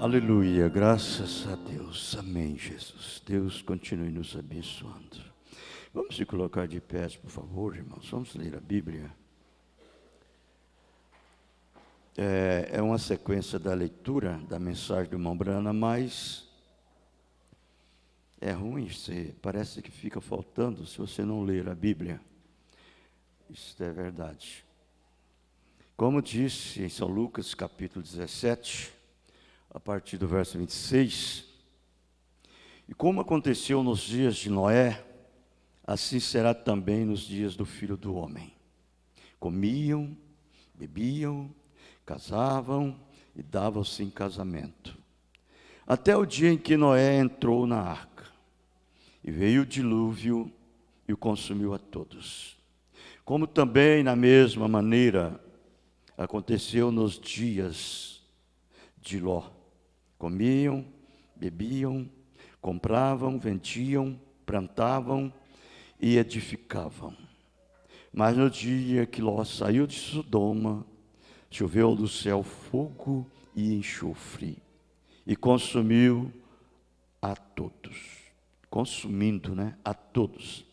Aleluia, graças a Deus, amém, Jesus. Deus continue nos abençoando. Vamos se colocar de pé, por favor, irmãos. Vamos ler a Bíblia. É uma sequência da leitura da mensagem do irmão Brana, mas é ruim, parece que fica faltando se você não ler a Bíblia. Isso é verdade. Como disse em São Lucas, capítulo 17, a partir do verso 26, e como aconteceu nos dias de Noé, assim será também nos dias do Filho do Homem. Comiam, bebiam, casavam e davam-se em casamento, até o dia em que Noé entrou na arca, e veio o dilúvio e o consumiu a todos. Como também, na mesma maneira, aconteceu nos dias de Ló. Comiam, bebiam, compravam, vendiam, plantavam e edificavam. Mas no dia que Ló saiu de Sodoma, choveu do céu fogo e enxofre, e consumiu a todos. Consumindo, a todos.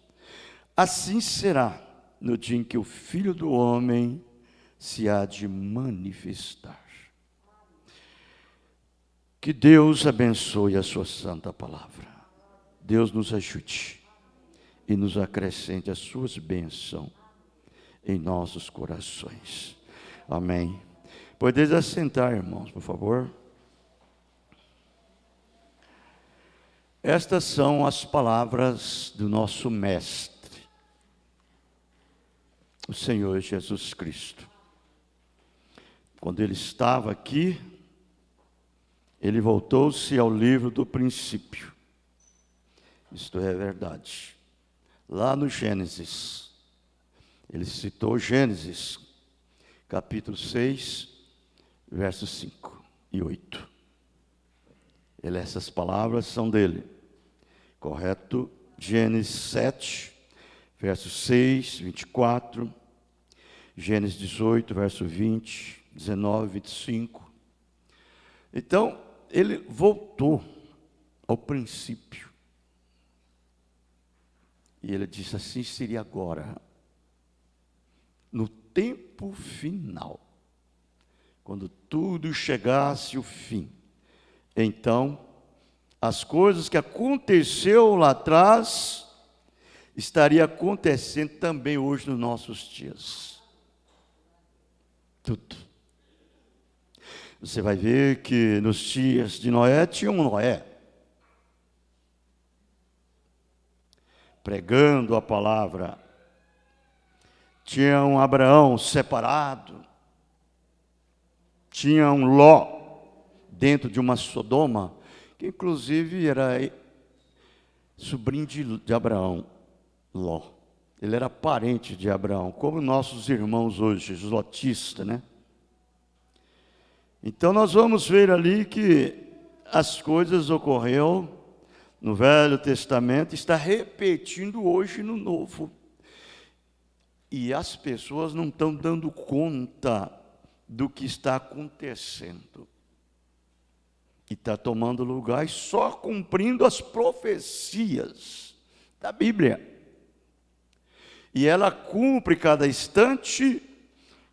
Assim será no dia em que o Filho do Homem se há de manifestar. Que Deus abençoe a sua santa palavra. Deus nos ajude e nos acrescente as suas bênçãos em nossos corações. Amém. Podeis assentar, irmãos, por favor. Estas são as palavras do nosso Mestre, o Senhor Jesus Cristo. Quando ele estava aqui, ele voltou-se ao livro do princípio. Isto é verdade. Lá no Gênesis, ele citou Gênesis, capítulo 6, versos 5 e 8. Essas palavras são dele. Correto? Gênesis 7, versos 6, 24. Gênesis 18, verso 20, 19, 25. Então, ele voltou ao princípio. E ele disse: assim seria agora, no tempo final, quando tudo chegasse ao fim. Então, as coisas que aconteceu lá atrás, estaria acontecendo também hoje nos nossos dias. Tudo. Você vai ver que nos dias de Noé tinha um Noé pregando a palavra, tinha um Abraão separado, tinha um Ló dentro de uma Sodoma, que inclusive era sobrinho de Abraão, Ló. Ele era parente de Abraão, como nossos irmãos hoje, os lotistas, Então nós vamos ver ali que as coisas ocorreram no Velho Testamento, está repetindo hoje no Novo. E as pessoas não estão dando conta do que está acontecendo. E está tomando lugar e só cumprindo as profecias da Bíblia. E ela cumpre cada instante,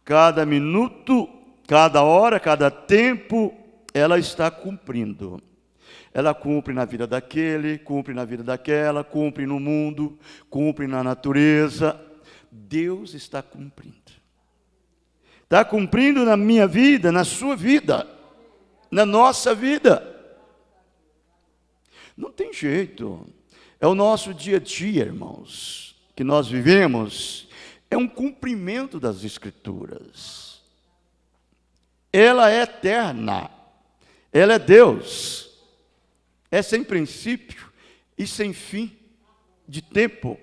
cada minuto, cada hora, cada tempo, ela está cumprindo. Ela cumpre na vida daquele, cumpre na vida daquela, cumpre no mundo, cumpre na natureza. Deus está cumprindo. Está cumprindo na minha vida, na sua vida, na nossa vida. Não tem jeito. É o nosso dia a dia, irmãos, que nós vivemos. É um cumprimento das Escrituras. Ela é eterna. Ela é Deus. É sem princípio e sem fim de tempo.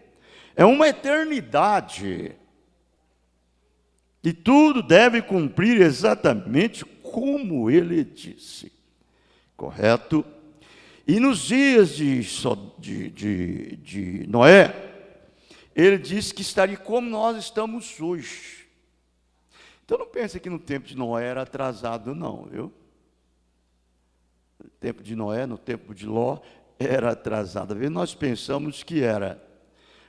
É uma eternidade. E tudo deve cumprir exatamente como ele disse. Correto? E nos dias de Noé, ele disse que estaria como nós estamos hoje. Então não pense que no tempo de Noé era atrasado, não, viu? No tempo de Noé, no tempo de Ló, era atrasada. Às vezes nós pensamos que era,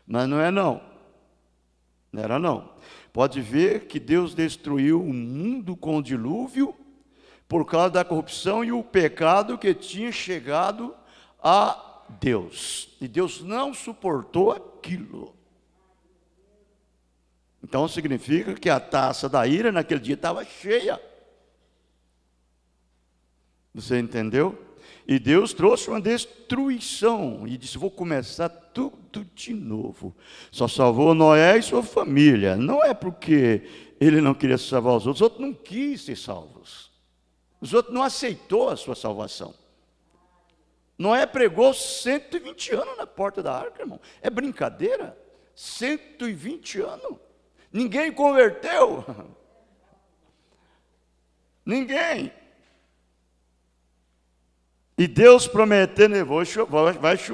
mas não é não. Não era não. Pode ver que Deus destruiu o mundo com o dilúvio por causa da corrupção e o pecado que tinha chegado a Deus. E Deus não suportou aquilo. Então significa que a taça da ira naquele dia estava cheia. Você entendeu? E Deus trouxe uma destruição e disse: vou começar tudo de novo. Só salvou Noé e sua família. Não é porque ele não queria salvar os outros não quis ser salvos. Os outros não aceitou a sua salvação. Noé pregou 120 anos na porta da arca, irmão. É brincadeira? 120 anos. Ninguém converteu. Ninguém. E Deus prometendo,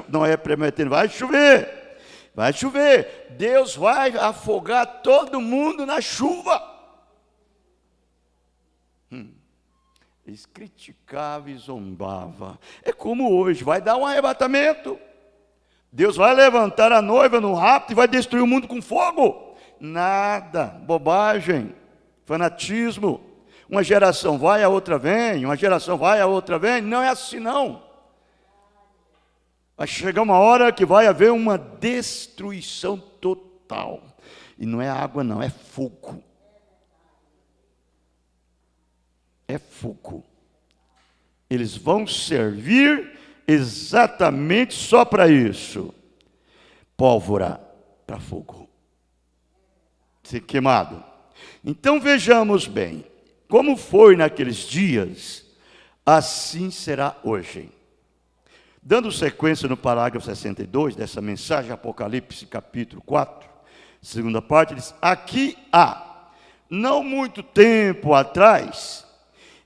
Noé prometendo, vai chover. Vai chover. Deus vai afogar todo mundo na chuva. Eles criticavam e zombavam. É como hoje, vai dar um arrebatamento. Deus vai levantar a noiva no rapto e vai destruir o mundo com fogo. Nada, bobagem, fanatismo. Uma geração vai, a outra vem, uma geração vai, a outra vem. Não é assim não. Vai chegar uma hora que vai haver uma destruição total. E não é água não, é fogo. É fogo. Eles vão servir exatamente só para isso. Pólvora para fogo. Ser queimado. Então vejamos bem. Como foi naqueles dias, assim será hoje. Dando sequência no parágrafo 62 dessa mensagem, Apocalipse capítulo 4, segunda parte, diz: aqui há, não muito tempo atrás,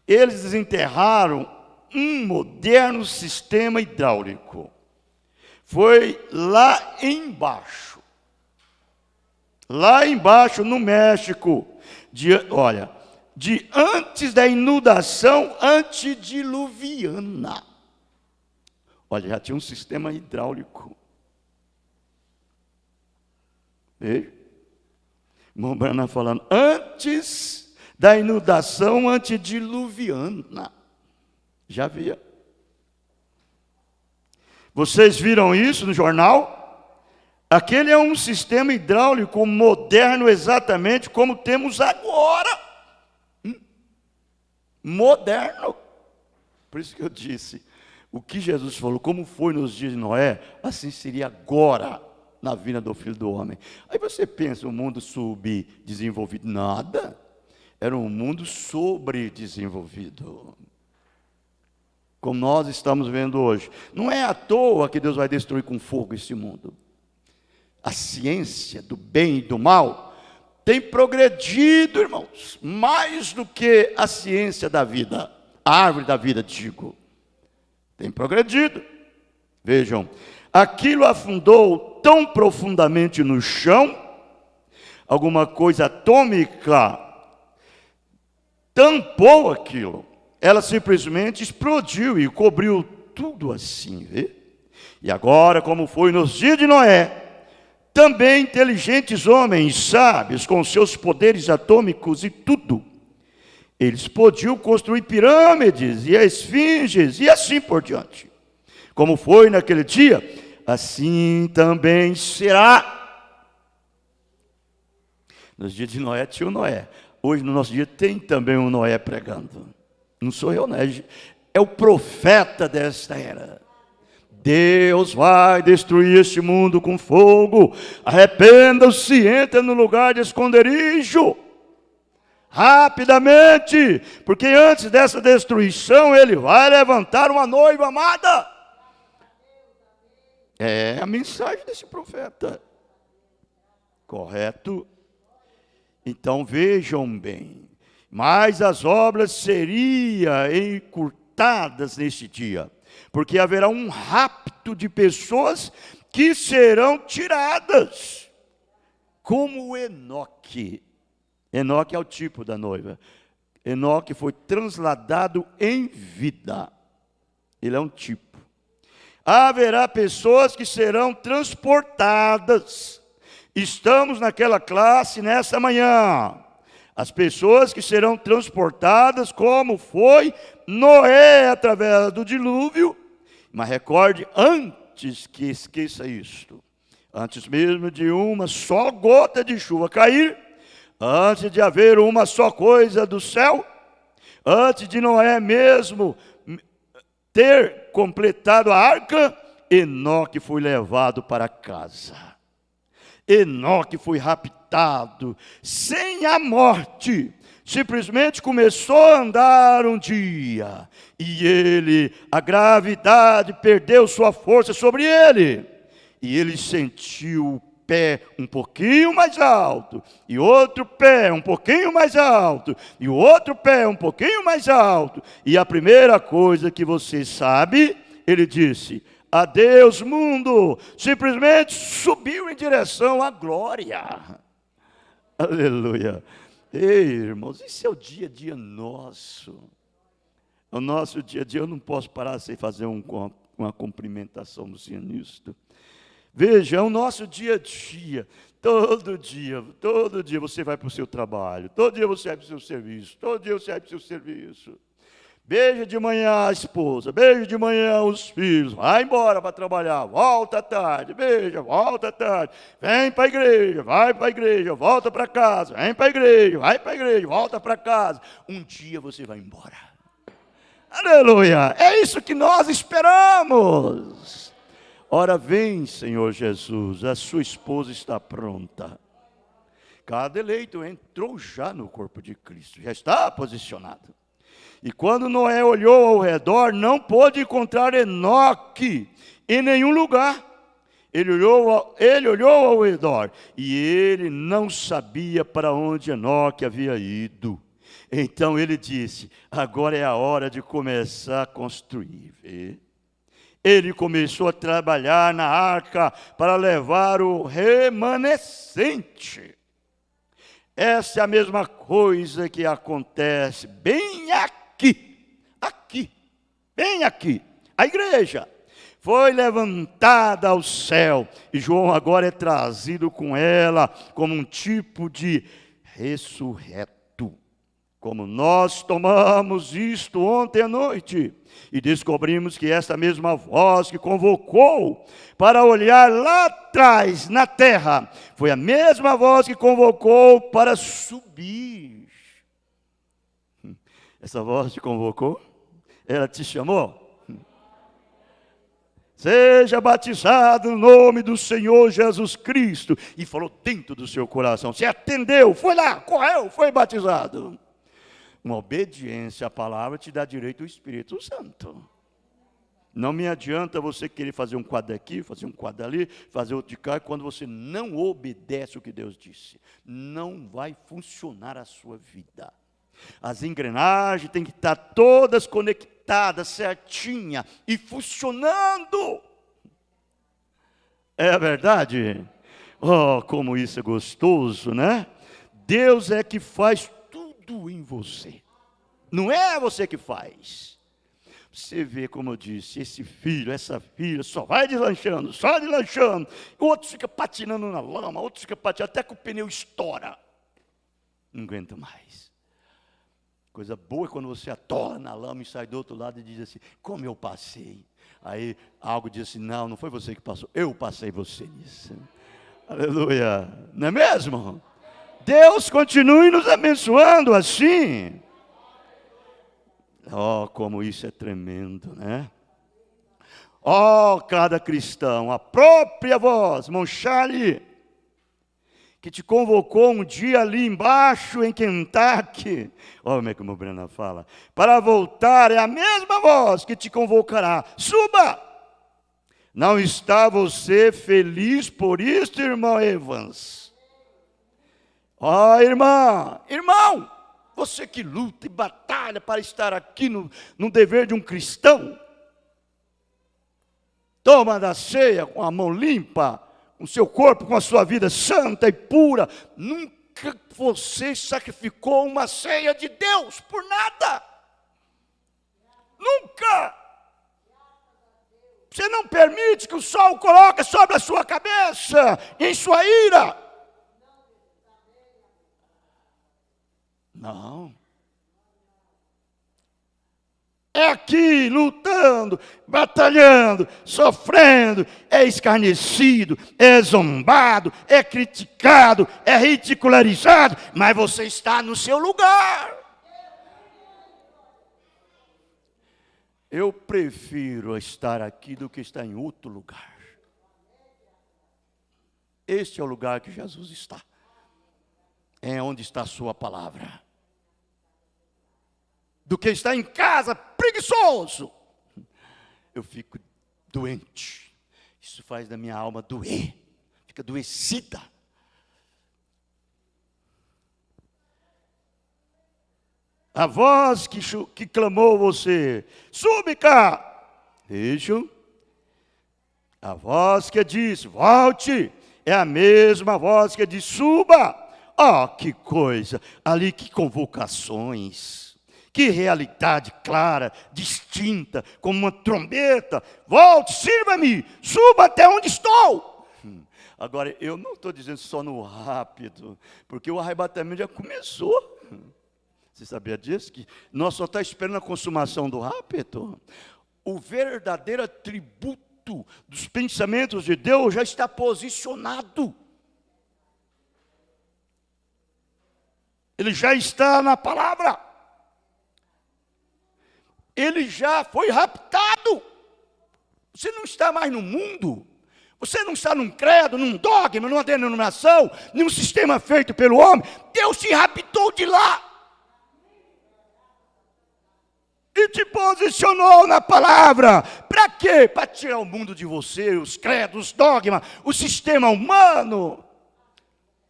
eles desenterraram um moderno sistema hidráulico. Foi lá embaixo no México, de antes da inundação antediluviana. Olha, já tinha um sistema hidráulico. Veja, irmão Branham falando, antes da inundação antediluviana. Já havia. Vocês viram isso no jornal? Aquele é um sistema hidráulico moderno exatamente como temos agora. Moderno. Por isso que eu disse, o que Jesus falou, como foi nos dias de Noé, assim seria agora na vinda do Filho do Homem. Aí você pensa, um mundo subdesenvolvido, nada. Era um mundo sobredesenvolvido. Como nós estamos vendo hoje. Não é à toa que Deus vai destruir com fogo esse mundo. A ciência do bem e do mal tem progredido, irmãos, mais do que a ciência da vida, a árvore da vida, digo. Tem progredido. Vejam, aquilo afundou tão profundamente no chão, alguma coisa atômica tampou aquilo. Ela simplesmente explodiu e cobriu tudo assim, vê? E agora, como foi nos dias de Noé, também inteligentes homens, sábios, com seus poderes atômicos e tudo, eles podiam construir pirâmides e esfinges e assim por diante. Como foi naquele dia, assim também será. Nos dias de Noé tinha o Noé. Hoje, no nosso dia, tem também um Noé pregando. Não sou eu, né? É o profeta desta era. Deus vai destruir este mundo com fogo. Arrependam-se, entrem no lugar de esconderijo. Rapidamente, porque antes dessa destruição, Ele vai levantar uma noiva amada. É a mensagem desse profeta. Correto? Então vejam bem. Mas as obras seriam encurtadas neste dia, porque haverá um rapto de pessoas que serão tiradas, como Enoque. Enoque é o tipo da noiva. Enoque foi transladado em vida. Ele é um tipo. Haverá pessoas que serão transportadas. Estamos naquela classe nessa manhã. As pessoas que serão transportadas, como foi Noé através do dilúvio. Mas recorde, antes que esqueça isto, antes mesmo de uma só gota de chuva cair, antes de haver uma só coisa do céu, antes de Noé mesmo ter completado a arca, Enoque foi levado para casa. Enoque foi raptado, sem a morte. Simplesmente começou a andar um dia, e a gravidade perdeu sua força sobre ele, e ele sentiu o pé um pouquinho mais alto, e outro pé um pouquinho mais alto, e o outro pé um pouquinho mais alto, e a primeira coisa que você sabe, ele disse: adeus mundo, simplesmente subiu em direção à glória. Aleluia. Ei, irmãos, isso é o dia a dia nosso. O nosso dia a dia, eu não posso parar sem fazer uma cumprimentação no nisto. Veja, é o nosso dia a dia. Todo dia você vai para o seu trabalho, todo dia você vai para o seu serviço, todo dia você vai para o seu serviço. Beija de manhã a esposa, beija de manhã os filhos, vai embora para trabalhar, volta à tarde, beija, volta à tarde, vem para a igreja, vai para a igreja, volta para casa, vem para a igreja, vai para a igreja, volta para casa. Um dia você vai embora. Aleluia! É isso que nós esperamos. Ora vem, Senhor Jesus, a sua esposa está pronta. Cada eleito entrou já no corpo de Cristo, já está posicionado. E quando Noé olhou ao redor, não pôde encontrar Enoque em nenhum lugar. Ele olhou ao redor e ele não sabia para onde Enoque havia ido. Então ele disse: agora é a hora de começar a construir. Ele começou a trabalhar na arca para levar o remanescente. Essa é a mesma coisa que acontece bem bem aqui. A igreja foi levantada ao céu, e João agora é trazido com ela como um tipo de ressurreto. Como nós tomamos isto ontem à noite, e descobrimos que essa mesma voz que convocou para olhar lá atrás na terra, foi a mesma voz que convocou para subir. Essa voz te convocou? Ela te chamou? Seja batizado no nome do Senhor Jesus Cristo. E falou dentro do seu coração. Você atendeu, foi lá, correu, foi batizado. Uma obediência à palavra te dá direito ao Espírito Santo. Não me adianta você querer fazer um quadro aqui, fazer um quadro ali, fazer outro de cá, quando você não obedece o que Deus disse. Não vai funcionar a sua vida. As engrenagens têm que estar todas conectadas, certinha e funcionando. É verdade? Oh, como isso é gostoso, né? Deus é que faz tudo em você. Não é você que faz. Você vê, como eu disse, esse filho, essa filha, só vai deslanchando, só deslanchando. O outro fica patinando na lama, o outro fica patinando, até que o pneu estoura. Não aguenta mais. Coisa boa é quando você atola na lama e sai do outro lado e diz assim: como eu passei. Aí algo diz assim: não foi você que passou, eu passei você nisso. Aleluia, não é mesmo? Deus continue nos abençoando assim. Oh, como isso é tremendo, né? Oh, cada cristão, a própria voz, Monchale, que te convocou um dia ali embaixo em Kentucky, olha como é que o meu Breno fala, para voltar, é a mesma voz que te convocará, suba! Não está você feliz por isso, irmão Evans? Ó, irmão, você que luta e batalha para estar aqui no dever de um cristão, toma da ceia com a mão limpa, com o seu corpo, com a sua vida santa e pura. Nunca você sacrificou uma ceia de Deus por nada. Nunca. Você não permite que o sol coloque sobre a sua cabeça, em sua ira. Não. É aqui, lutando, batalhando, sofrendo, é escarnecido, é zombado, é criticado, é ridicularizado, mas você está no seu lugar. Eu prefiro estar aqui do que estar em outro lugar. Este é o lugar que Jesus está. É onde está a sua palavra. Do que estar em casa preguiçoso. Eu fico doente. Isso faz da minha alma doer. Fica adoecida. A voz que clamou você, sube cá. Vejam. A voz que diz, volte, é a mesma voz que diz, suba. Oh, que coisa. Ali que convocações. Que realidade clara, distinta, como uma trombeta. Volte, sirva-me, suba até onde estou. Agora, eu não estou dizendo só no rápido, porque o arrebatamento já começou. Você sabia disso? Que nós só estamos esperando a consumação do rápido? O verdadeiro atributo dos pensamentos de Deus já está posicionado. Ele já está na palavra. Ele já foi raptado. Você não está mais no mundo. Você não está num credo, num dogma, numa denominação, num sistema feito pelo homem. Deus te raptou de lá. E te posicionou na palavra. Para quê? Para tirar o mundo de você, os credos, os dogmas, o sistema humano.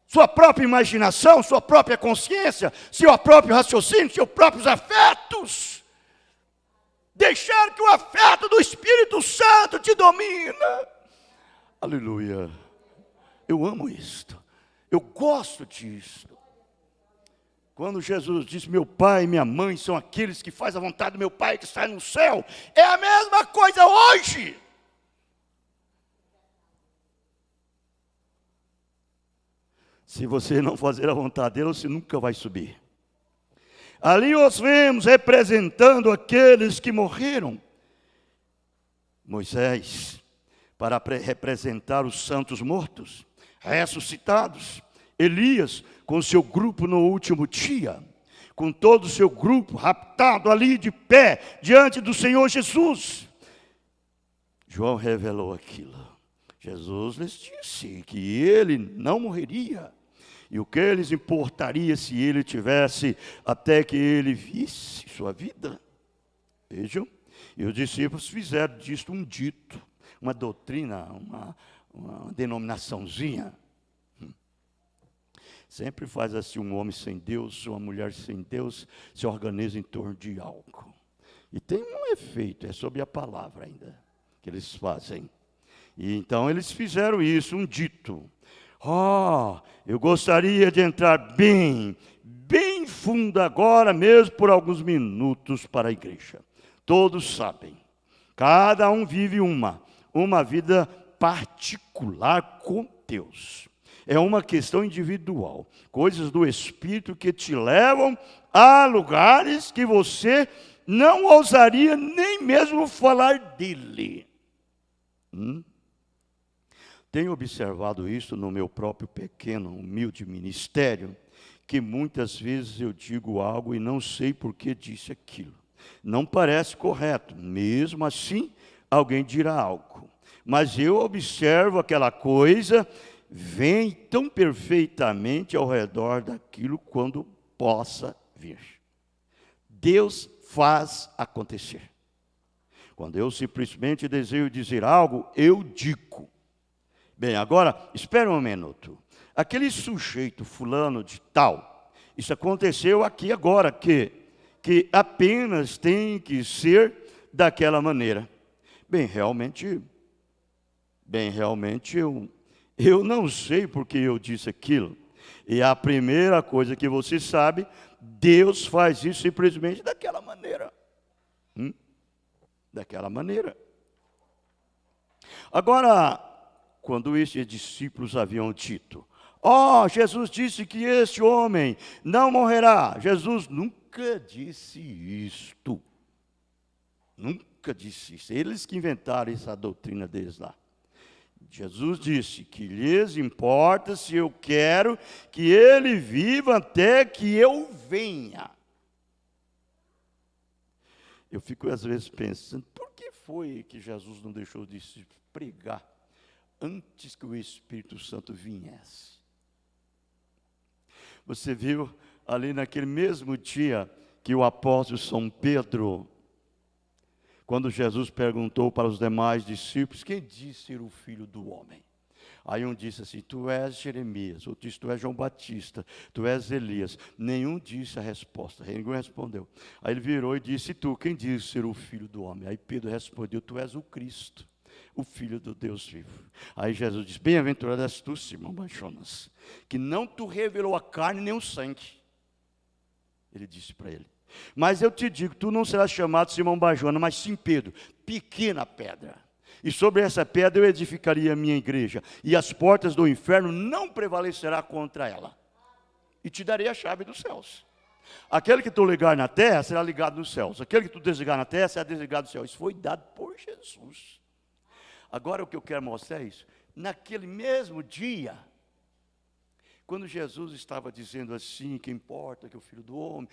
Sua própria imaginação, sua própria consciência, seu próprio raciocínio, seus próprios afetos. Deixar que o afeto do Espírito Santo te domina. Aleluia. Eu amo isto. Eu gosto disto. Quando Jesus diz, meu pai e minha mãe são aqueles que fazem a vontade do meu pai que está no céu, é a mesma coisa hoje. Se você não fazer a vontade dele, você nunca vai subir. Ali os vemos representando aqueles que morreram. Moisés, para representar os santos mortos, ressuscitados. Elias, com seu grupo no último dia. Com todo o seu grupo raptado ali de pé, diante do Senhor Jesus. João revelou aquilo. Jesus lhes disse que ele não morreria. E o que lhes importaria se ele tivesse até que ele visse sua vida? Vejam, e os discípulos fizeram disto um dito, uma doutrina, uma denominaçãozinha. Sempre faz assim um homem sem Deus, uma mulher sem Deus, se organiza em torno de algo. E tem um efeito, é sobre a palavra ainda, que eles fazem. E então eles fizeram isso, um dito. Eu gostaria de entrar bem fundo agora, mesmo por alguns minutos para a igreja. Todos sabem, cada um vive uma vida particular com Deus. É uma questão individual, coisas do Espírito que te levam a lugares que você não ousaria nem mesmo falar dele. Tenho observado isso no meu próprio pequeno, humilde ministério, que muitas vezes eu digo algo e não sei por que disse aquilo. Não parece correto, mesmo assim alguém dirá algo. Mas eu observo aquela coisa, vem tão perfeitamente ao redor daquilo quando possa vir. Deus faz acontecer. Quando eu simplesmente desejo dizer algo, eu digo. Bem, agora, espera um minuto. Aquele sujeito fulano de tal, isso aconteceu aqui agora, que apenas tem que ser daquela maneira. Bem, realmente eu não sei porque eu disse aquilo. E a primeira coisa que você sabe, Deus faz isso simplesmente daquela maneira. Daquela maneira. Agora, quando estes discípulos haviam dito, Jesus disse que este homem não morrerá. Jesus nunca disse isto. Nunca disse isso. Eles que inventaram essa doutrina deles lá. Jesus disse que lhes importa se eu quero que ele viva até que eu venha. Eu fico às vezes pensando, por que foi que Jesus não deixou de se pregar antes que o Espírito Santo viesse? Você viu ali naquele mesmo dia que o apóstolo São Pedro, quando Jesus perguntou para os demais discípulos, quem disse ser o Filho do Homem? Aí um disse assim, tu és Jeremias, outro disse, tu és João Batista, tu és Elias. Nenhum disse a resposta, ninguém respondeu. Aí ele virou e disse, e tu, quem disse ser o Filho do Homem? Aí Pedro respondeu, tu és o Cristo, o Filho do Deus vivo. Aí Jesus disse, bem-aventurado és tu, Simão Bar-Jonas, que não tu revelou a carne nem o sangue. Ele disse para ele, mas eu te digo, tu não serás chamado Simão Bar-Jonas, mas sim Pedro, pequena pedra. E sobre essa pedra eu edificaria a minha igreja, e as portas do inferno não prevalecerá contra ela. E te darei a chave dos céus. Aquele que tu ligar na terra, será ligado nos céus. Aquele que tu desligar na terra, será desligado nos céus. Isso foi dado por Jesus. Agora o que eu quero mostrar é isso. Naquele mesmo dia, quando Jesus estava dizendo assim, que importa que o Filho do Homem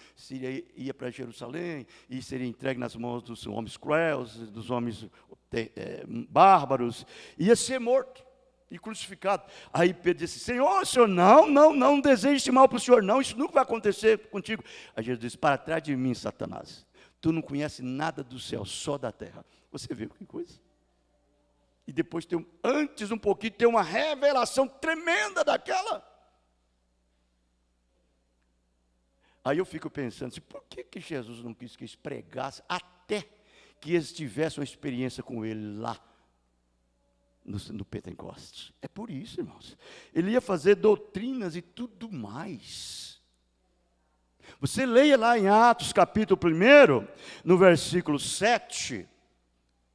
ia para Jerusalém e seria entregue nas mãos dos homens cruéis, dos homens bárbaros, ia ser morto e crucificado. Aí Pedro disse, Senhor, não deseje esse mal para o Senhor, não, isso nunca vai acontecer contigo. Aí Jesus disse, para trás de mim, Satanás, tu não conhece nada do céu, só da terra. Você viu que coisa? E depois, antes um pouquinho, tem uma revelação tremenda daquela. Aí eu fico pensando assim, por que Jesus não quis que eles pregassem até que eles tivessem uma experiência com ele lá no Pentecostes? É por isso, irmãos. Ele ia fazer doutrinas e tudo mais. Você leia lá em Atos capítulo 1, no versículo 7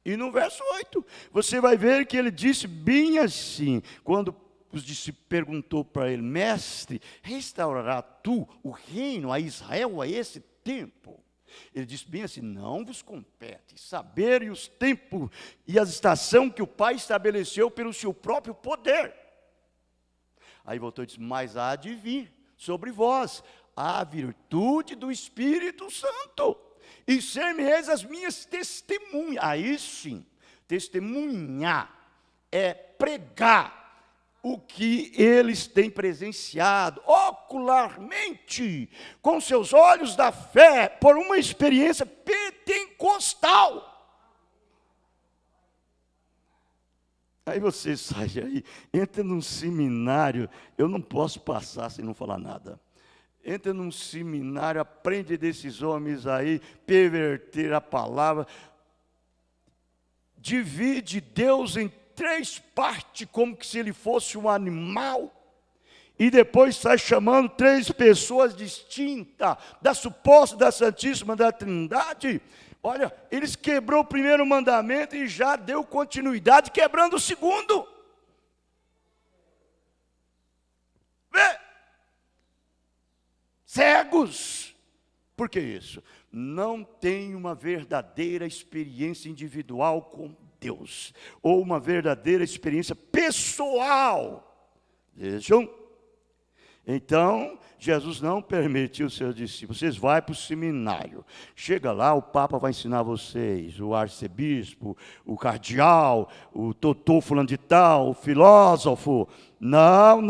e no verso 8. Você vai ver que ele disse bem assim, quando os discípulos perguntou para ele, mestre, restaurará tu o reino a Israel a esse tempo? Ele disse bem assim, não vos compete saber os tempos e a estação que o Pai estabeleceu pelo seu próprio poder. Aí voltou e disse, mas há de vir sobre vós a virtude do Espírito Santo, e ser-me-eis as minhas testemunhas. Aí sim, testemunhar é pregar o que eles têm presenciado ocularmente, com seus olhos da fé, por uma experiência pentecostal. Aí você sai aí, entra num seminário, eu não posso passar sem não falar nada. Entra num seminário, aprende desses homens aí, perverter a palavra, divide Deus em 3 partes, como que se ele fosse um animal, e depois sai chamando 3 pessoas distintas, da suposta, da Santíssima, da Trindade. Olha, eles quebrou o primeiro mandamento e já deu continuidade, quebrando o segundo. Vê? Cegos. Por que isso? Não tem uma verdadeira experiência individual com Deus, ou uma verdadeira experiência pessoal. Vejam, então Jesus não permitiu aos seus discípulos, vocês vão para o seminário, chega lá, o Papa vai ensinar vocês, o arcebispo, o cardeal, o doutor fulano de tal, o filósofo. Não,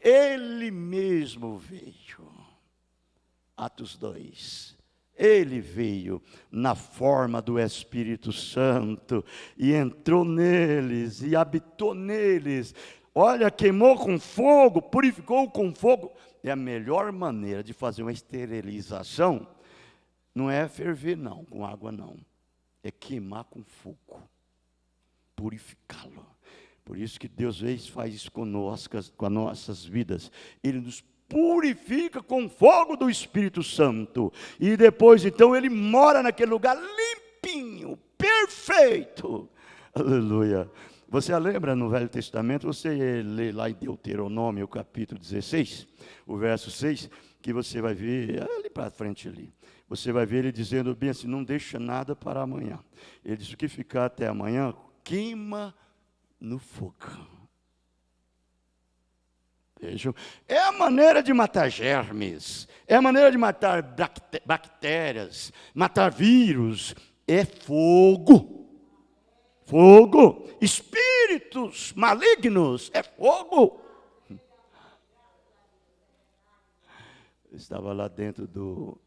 ele mesmo veio. Atos 2. Ele veio na forma do Espírito Santo e entrou neles e habitou neles. Olha, queimou com fogo, purificou com fogo. É a melhor maneira de fazer uma esterilização. Não é ferver não, com água não. É queimar com fogo. Purificá-lo. Por isso que Deus faz isso conosco, com as nossas vidas. Ele nos purifica com fogo do Espírito Santo, e depois então ele mora naquele lugar limpinho, perfeito. Aleluia. Você lembra no Velho Testamento, você lê lá em Deuteronômio, o capítulo 16, o verso 6, que você vai ver, ali para frente ali, você vai ver ele dizendo bem assim, não deixa nada para amanhã. Ele diz, o que ficar até amanhã, queima no fogo. Vejam, é a maneira de matar germes, é a maneira de matar bactérias, matar vírus, é fogo. Fogo, espíritos malignos, é fogo. Eu estava lá dentro do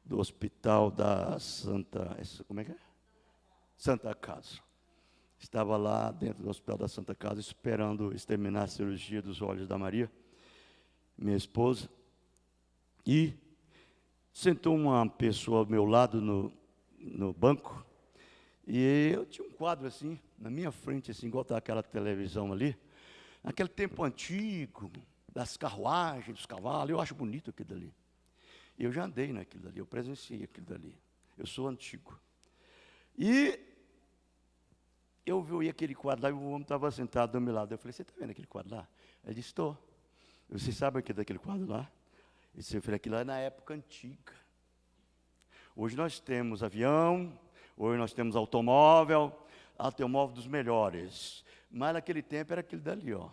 hospital da como é que é? Santa Casa. Estava lá dentro do hospital da Santa Casa, esperando exterminar a cirurgia dos olhos da Maria, minha esposa. E sentou uma pessoa ao meu lado no banco, e eu tinha um quadro assim, na minha frente, assim, igual está aquela televisão ali, naquele tempo antigo, das carruagens, dos cavalos, eu acho bonito aquilo dali. Eu já andei naquilo dali, eu presenciei aquilo dali. Eu sou antigo. E eu vi aquele quadro lá e o homem estava sentado do meu lado. Eu falei, você está vendo aquele quadro lá? Ele disse, estou. Você sabe o que é daquele quadro lá? Eu falei, aquilo lá é na época antiga. Hoje nós temos avião, hoje nós temos automóvel dos melhores. Mas naquele tempo era aquele dali, ó.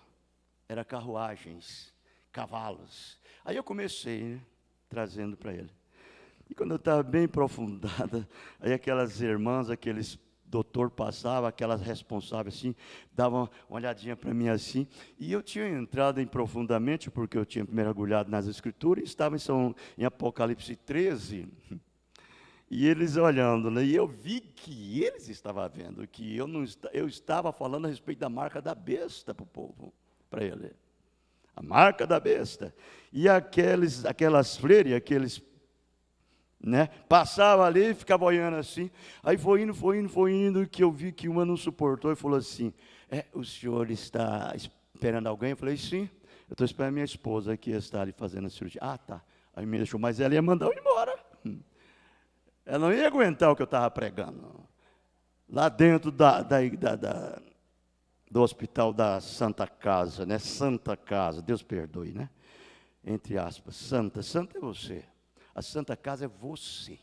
Era carruagens, cavalos. Aí eu comecei, né, trazendo para ele. E quando eu estava bem aprofundada, aí aquelas irmãs, aqueles doutor passava, aquelas responsáveis assim, davam uma olhadinha para mim assim, e eu tinha entrado em profundamente, porque eu tinha mergulhado nas Escrituras, estava em Apocalipse 13, e eles olhando, né, e eu vi que eles estavam vendo, que eu estava falando a respeito da marca da besta para o povo, para ele. A marca da besta. E aquelas freiras, né, passava ali e ficava olhando assim, aí foi indo, que eu vi que uma não suportou e falou assim, o senhor está esperando alguém? Eu falei, sim, eu estou esperando a minha esposa que está ali fazendo a cirurgia. Ah, tá, aí me deixou, mas ela ia mandar eu ir embora, ela não ia aguentar o que eu estava pregando, lá dentro do hospital da Santa Casa, né, Santa Casa, Deus perdoe, né, entre aspas, santa é você. A Santa Casa é você.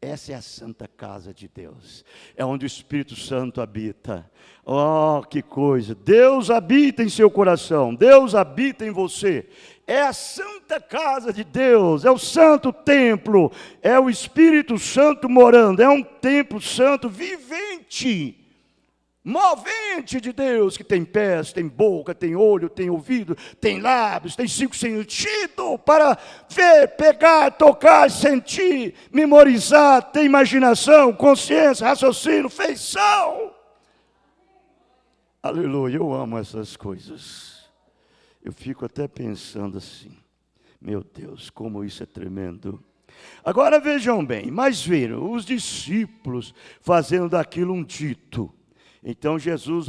Essa é a Santa Casa de Deus. É onde o Espírito Santo habita. Oh, que coisa! Deus habita em seu coração. Deus habita em você. É a Santa Casa de Deus. É o Santo Templo. É o Espírito Santo morando. É um templo santo vivente. Movente de Deus, que tem pés, tem boca, tem olho, tem ouvido, tem lábios, tem 5 sentidos para ver, pegar, tocar, sentir, memorizar, tem imaginação, consciência, raciocínio, feição. Aleluia, eu amo essas coisas. Eu fico até pensando assim, meu Deus, como isso é tremendo. Agora vejam bem, mas viram os discípulos fazendo daquilo um dito. Então Jesus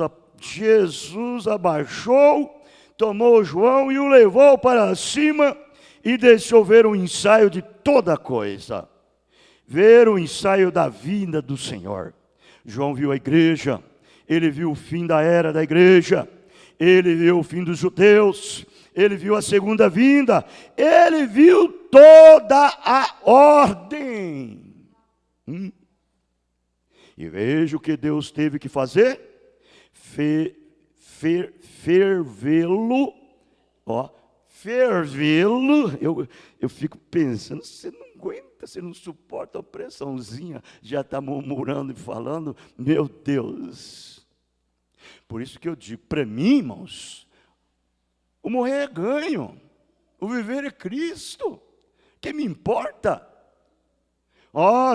abaixou, tomou João e o levou para cima e deixou ver o ensaio de toda coisa. Ver o ensaio da vinda do Senhor. João viu a igreja, ele viu o fim da era da igreja, ele viu o fim dos judeus, ele viu a segunda vinda, ele viu toda a ordem. E veja o que Deus teve que fazer, fervê-lo, eu fico pensando, você não aguenta, você não suporta a pressãozinha, já está murmurando e falando, meu Deus. Por isso que eu digo, para mim, irmãos, o morrer é ganho, o viver é Cristo, que me importa?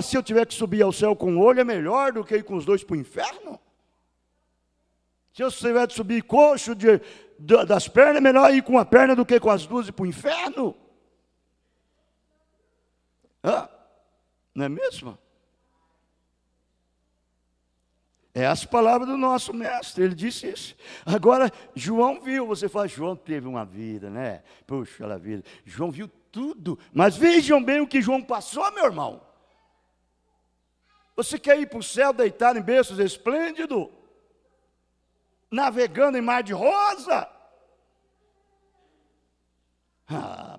Se eu tiver que subir ao céu com um olho, é melhor do que ir com os dois para o inferno? Se eu tiver que subir coxo das pernas, é melhor ir com uma perna do que com as duas e ir para o inferno? Não é mesmo? É as palavras do nosso mestre, ele disse isso. Agora, João viu, você fala, João teve uma vida, né? Puxa a vida. João viu tudo, mas vejam bem o que João passou, meu irmão. Você quer ir para o céu deitado em berços esplêndido? Navegando em mar de rosa?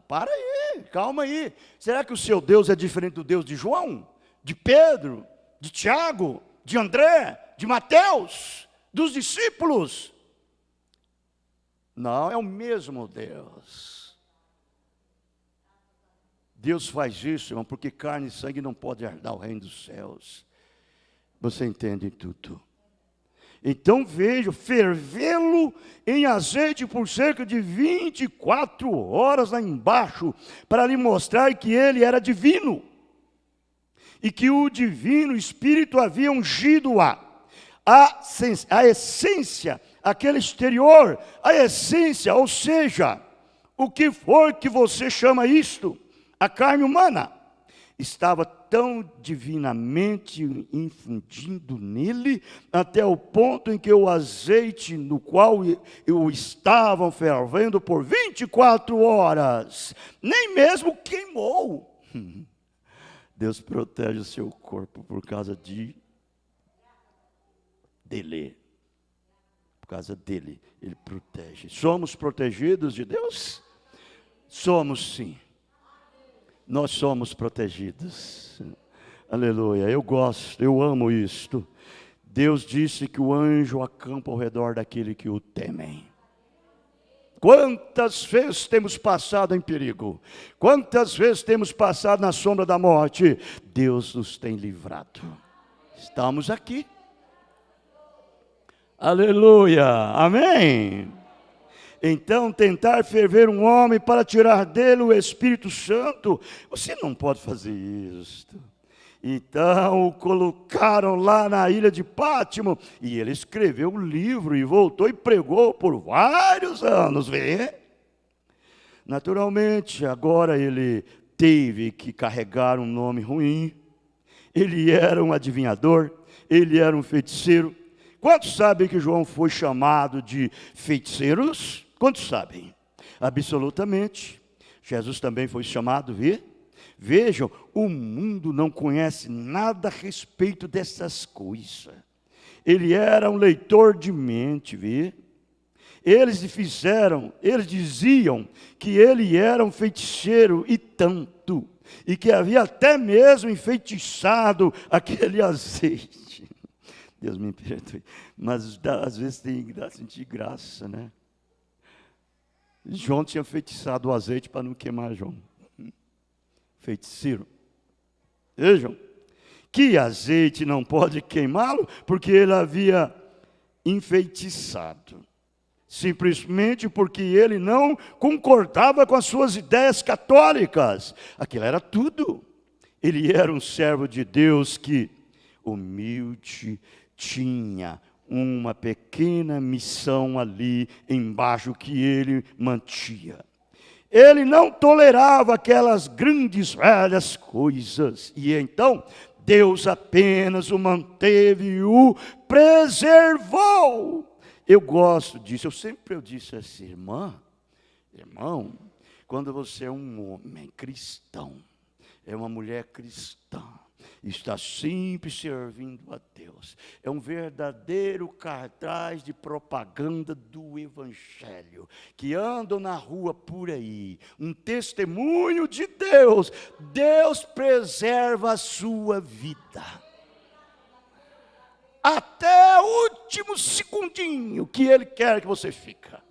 Para aí, calma aí. Será que o seu Deus é diferente do Deus de João? De Pedro? De Tiago? De André? De Mateus? Dos discípulos? Não, é o mesmo Deus. Deus faz isso, irmão, porque carne e sangue não pode herdar o reino dos céus. Você entende tudo. Então veja, fervê-lo em azeite por cerca de 24 horas lá embaixo, para lhe mostrar que ele era divino, e que o divino Espírito havia ungido-a. A essência, aquele exterior, a essência, ou seja, o que for que você chama isto, a carne humana, estava tão divinamente infundido nele, até o ponto em que o azeite no qual o estavam fervendo por 24 horas, nem mesmo queimou. Deus protege o seu corpo por causa dele. Por causa dele, ele protege. Somos protegidos de Deus? Somos sim. Nós somos protegidos. Aleluia. Eu gosto, eu amo isto. Deus disse que o anjo acampa ao redor daquele que o temem. Quantas vezes temos passado em perigo? Quantas vezes temos passado na sombra da morte? Deus nos tem livrado. Estamos aqui. Aleluia. Amém. Então, tentar ferver um homem para tirar dele o Espírito Santo, você não pode fazer isto. Então, o colocaram lá na ilha de Pátimo, e ele escreveu um livro, e voltou e pregou por vários anos, vê? Naturalmente, agora ele teve que carregar um nome ruim. Ele era um adivinhador, ele era um feiticeiro. Quantos sabem que João foi chamado de feiticeiros? Quantos sabem? Absolutamente. Jesus também foi chamado, vejam, o mundo não conhece nada a respeito dessas coisas. Ele era um leitor de mente, Eles diziam que ele era um feiticeiro e tanto, e que havia até mesmo enfeitiçado aquele azeite. Deus me perdoe, mas às vezes tem que sentir graça, né? João tinha feitiçado o azeite para não queimar João. Feiticeiro. Vejam, que azeite não pode queimá-lo, porque ele havia enfeitiçado. Simplesmente porque ele não concordava com as suas ideias católicas. Aquilo era tudo. Ele era um servo de Deus que, humilde, tinha uma pequena missão ali embaixo que ele mantinha. Ele não tolerava aquelas grandes velhas coisas. E então, Deus apenas o manteve e o preservou. Eu gosto disso. Eu disse assim, irmão, quando você é um homem cristão, é uma mulher cristã, está sempre servindo a Deus, é um verdadeiro cartaz de propaganda do Evangelho, que andam na rua por aí, um testemunho de Deus. Deus preserva a sua vida, até o último segundinho que Ele quer que você fica.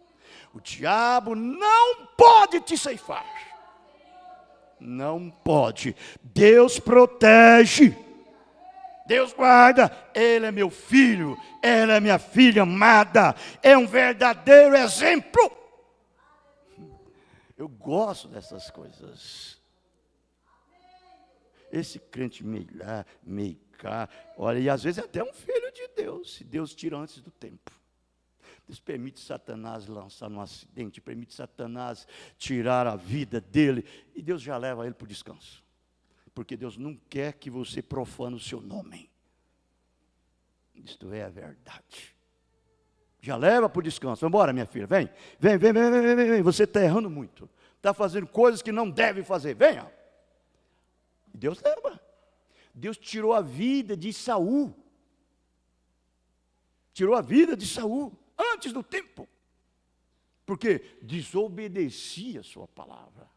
O diabo não pode te ceifar. Não pode. Deus protege. Deus guarda. Ele é meu filho. Ela é minha filha amada. É um verdadeiro exemplo. Eu gosto dessas coisas. Esse crente meio lá, meio cá. Olha, e às vezes é até um filho de Deus. Se Deus tira antes do tempo. Deus permite Satanás lançar num acidente, permite Satanás tirar a vida dele, e Deus já leva ele para o descanso. Porque Deus não quer que você profane o seu nome. Isto é a verdade. Já leva para o descanso. Vamos embora, minha filha, vem. Vem. Você está errando muito. Está fazendo coisas que não deve fazer. Venha. E Deus leva. Deus tirou a vida de Saul. Tirou a vida de Saul antes do tempo. Porque desobedecia a sua palavra.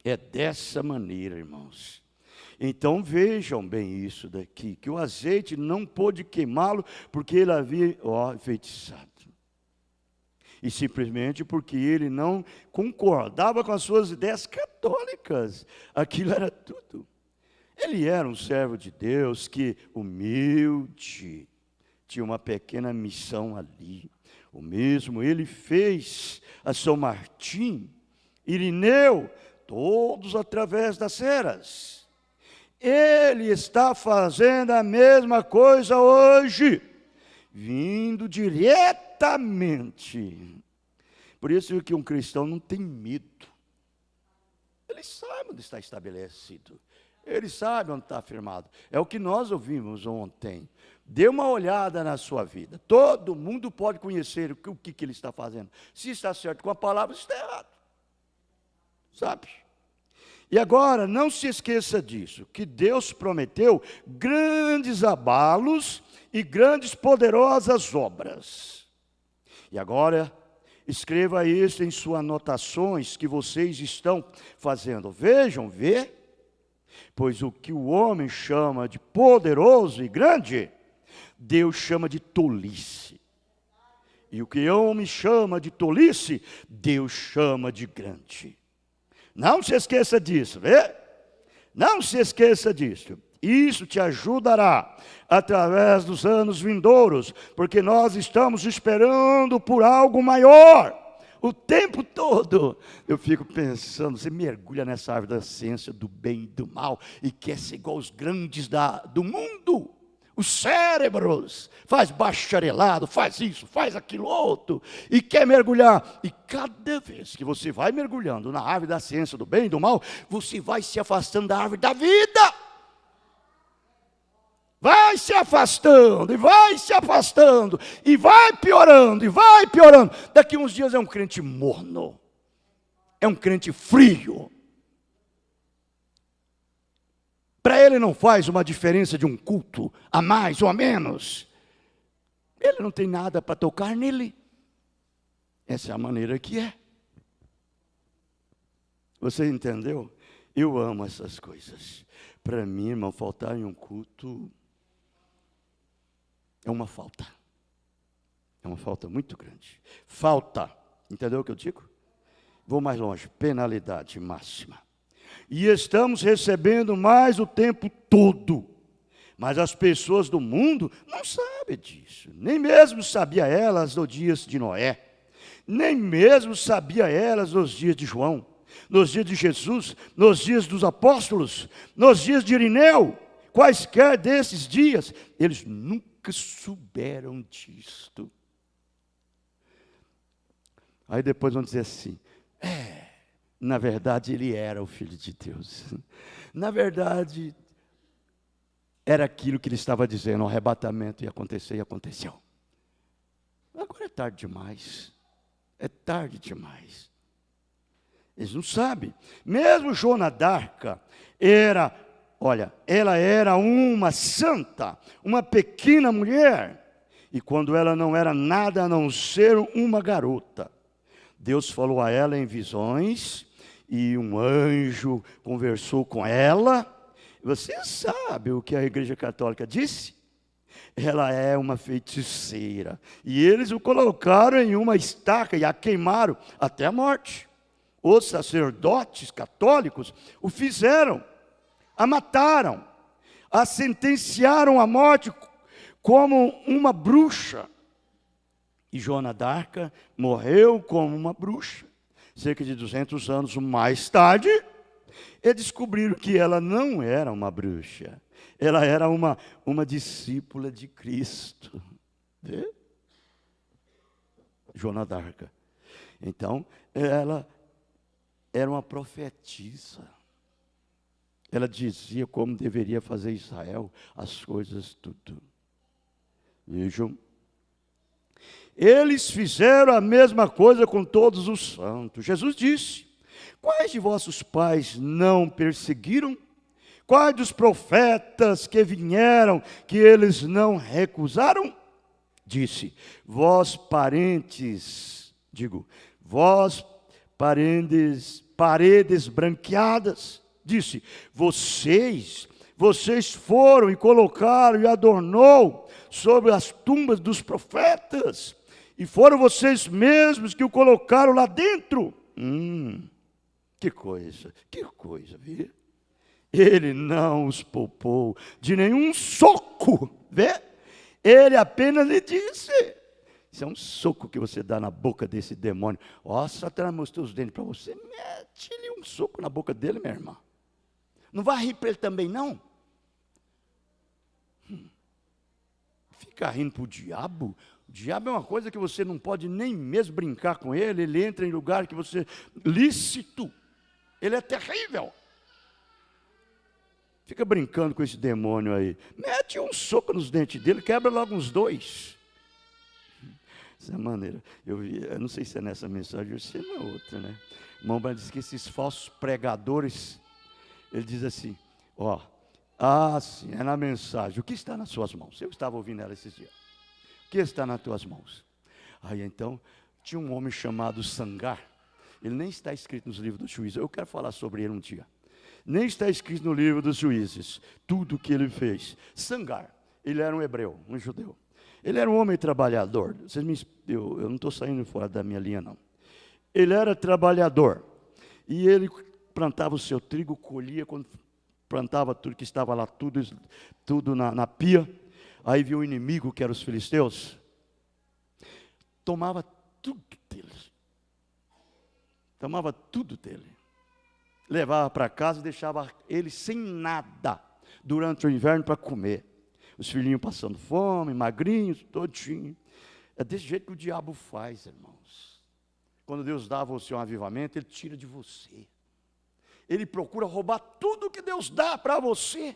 É dessa maneira, irmãos. Então vejam bem isso daqui, que o azeite não pôde queimá-lo porque ele havia enfeitiçado. E simplesmente porque ele não concordava com as suas ideias católicas. Aquilo era tudo. Ele era um servo de Deus que, humilde, tinha uma pequena missão ali. O mesmo ele fez a São Martim, Irineu, todos através das eras. Ele está fazendo a mesma coisa hoje, vindo diretamente. Por isso que um cristão não tem medo. Ele sabe onde está estabelecido. Ele sabe onde está afirmado. É o que nós ouvimos ontem. Dê uma olhada na sua vida. Todo mundo pode conhecer o que ele está fazendo. Se está certo com a palavra, se está errado. Sabe? E agora, não se esqueça disso, que Deus prometeu grandes abalos e grandes poderosas obras. E agora, escreva isso em suas anotações que vocês estão fazendo. Vejam, pois o que o homem chama de poderoso e grande, Deus chama de tolice. E o que o homem chama de tolice, Deus chama de grande. Não se esqueça disso, vê? Não se esqueça disso. Isso te ajudará através dos anos vindouros, porque nós estamos esperando por algo maior. O tempo todo eu fico pensando, você mergulha nessa árvore da ciência do bem e do mal e quer ser igual aos grandes do mundo, os cérebros, faz bacharelado, faz isso, faz aquilo outro, e quer mergulhar. E cada vez que você vai mergulhando na árvore da ciência do bem e do mal, você vai se afastando da árvore da vida. Vai se afastando, e vai se afastando, e vai piorando, e vai piorando. Daqui uns dias é um crente morno, é um crente frio. Para ele não faz uma diferença de um culto a mais ou a menos. Ele não tem nada para tocar nele. Essa é a maneira que é. Você entendeu? Eu amo essas coisas. Para mim, irmão, faltar em um culto é uma falta. É uma falta muito grande. Falta. Entendeu o que eu digo? Vou mais longe. Penalidade máxima. E estamos recebendo mais o tempo todo. Mas as pessoas do mundo não sabem disso. Nem mesmo sabia elas nos dias de Noé. Nem mesmo sabia elas nos dias de João. Nos dias de Jesus. Nos dias dos apóstolos. Nos dias de Irineu. Quaisquer desses dias. Eles nunca souberam disto. Aí depois vão dizer assim. Na verdade, ele era o Filho de Deus. Na verdade, era aquilo que ele estava dizendo, o arrebatamento ia acontecer e aconteceu. Agora é tarde demais. É tarde demais. Eles não sabem. Mesmo Joana d'Arca ela era uma santa, uma pequena mulher. E quando ela não era nada a não ser uma garota, Deus falou a ela em visões, e um anjo conversou com ela. Você sabe o que a Igreja Católica disse? Ela é uma feiticeira. E eles o colocaram em uma estaca e a queimaram até a morte. Os sacerdotes católicos o fizeram, a mataram, a sentenciaram à morte como uma bruxa. E Joana d'Arca morreu como uma bruxa. Cerca de 200 anos mais tarde, eles descobriram que ela não era uma bruxa. Ela era uma discípula de Cristo. Vê? Joana d'Arca. Então, ela era uma profetisa. Ela dizia como deveria fazer Israel, as coisas tudo. Vejam. Eles fizeram a mesma coisa com todos os santos. Jesus disse, Quais de vossos pais não perseguiram? Quais dos profetas que vieram, que eles não recusaram? Disse, vós paredes branqueadas. Disse, vocês foram e colocaram e adornou sobre as tumbas dos profetas, e foram vocês mesmos que o colocaram lá dentro. Que coisa, viu? Ele não os poupou de nenhum soco, vê? Ele apenas lhe disse, isso é um soco que você dá na boca desse demônio. Ó, Satanás mostrou os dentes para você, mete-lhe um soco na boca dele, minha irmã. Não vai rir para ele também, não? Fica rindo para o diabo? O diabo é uma coisa que você não pode nem mesmo brincar com ele. Ele entra em lugar que você... lícito. Ele é terrível. Fica brincando com esse demônio aí. Mete um soco nos dentes dele, quebra logo uns 2. Dessa maneira. Eu não sei se é nessa mensagem ou se é na outra, né? O irmão diz que esses falsos pregadores, ele diz assim, sim, é na mensagem. O que está nas suas mãos? Eu estava ouvindo ela esses dias. O que está nas tuas mãos? Aí então, tinha um homem chamado Sangar. Ele nem está escrito nos livros dos juízes. Eu quero falar sobre ele um dia. Nem está escrito no livro dos juízes tudo o que ele fez. Sangar, ele era um hebreu, um judeu. Ele era um homem trabalhador. Eu não estou saindo fora da minha linha, não. Ele era trabalhador. E ele plantava o seu trigo, colhia, quando plantava tudo que estava lá, tudo na pia. Aí viu o inimigo, que eram os filisteus. Tomava tudo dele. Levava para casa e deixava ele sem nada durante o inverno para comer. Os filhinhos passando fome, magrinhos, todinho. É desse jeito que o diabo faz, irmãos. Quando Deus dá a você um avivamento, Ele tira de você. Ele procura roubar tudo que Deus dá para você.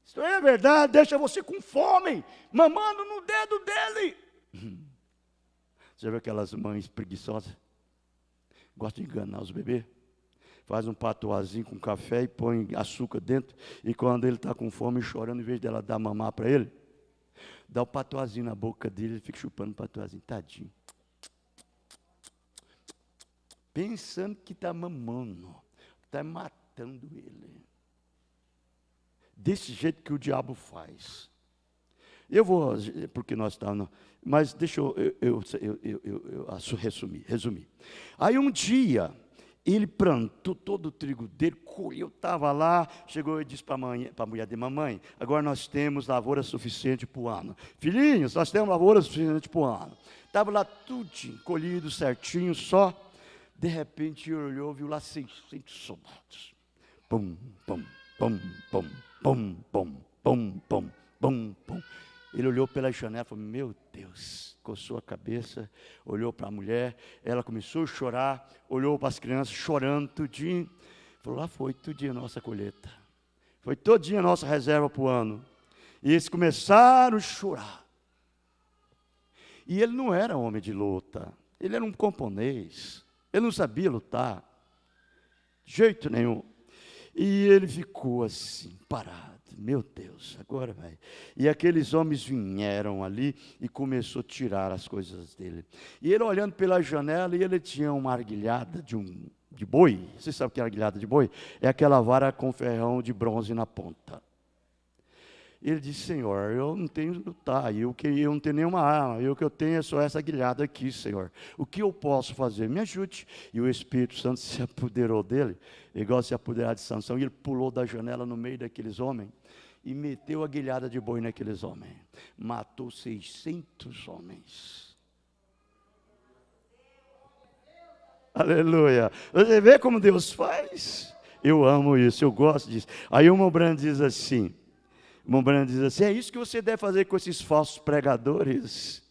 Isso é verdade, deixa você com fome, mamando no dedo dele. Você vê aquelas mães preguiçosas? Gostam de enganar os bebês? Faz um patuazinho com café e põe açúcar dentro. E quando ele está com fome e chorando, em vez dela dar mamar para ele, dá o patuazinho na boca dele, ele fica chupando o patuazinho, tadinho. Pensando que está mamando, está matando ele. Desse jeito que o diabo faz. Eu vou, porque nós estamos... Mas deixa eu resumir. Aí um dia... ele plantou todo o trigo dele, colheu, estava lá, chegou e disse para a mulher dele, mamãe, agora nós temos lavoura suficiente para o ano. Filhinhos, nós temos lavoura suficiente para o ano. Estava lá tudo colhido certinho, só, de repente ele olhou, viu lá 600 soldados. Pum, pum, pum, pum, pum, pum, pum, pum, pum, pum. Ele olhou pela janela e falou, meu Deus, coçou a cabeça, olhou para a mulher, ela começou a chorar, olhou para as crianças chorando tudinho, falou, lá foi tudinho a nossa colheita, foi todinha a nossa reserva para o ano. E eles começaram a chorar. E ele não era homem de luta, ele era um camponês, ele não sabia lutar, de jeito nenhum. E ele ficou assim, parado. Meu Deus, agora vai. E aqueles homens vieram ali e começou a tirar as coisas dele. E ele olhando pela janela, e ele tinha uma arguilhada de boi. Você sabe o que é arguilhada de boi? É aquela vara com ferrão de bronze na ponta. Ele disse, Senhor, eu não tenho lutar, eu não tenho nenhuma arma, o que eu tenho é só essa aguilhada aqui, Senhor. O que eu posso fazer? Me ajude. E o Espírito Santo se apoderou dele, igual se apoderar de Sansão, e ele pulou da janela no meio daqueles homens, e meteu a aguilhada de boi naqueles homens. Matou 600 homens. Aleluia. Você vê como Deus faz? Eu amo isso, eu gosto disso. Aí o Mombrano diz assim, é isso que você deve fazer com esses falsos pregadores.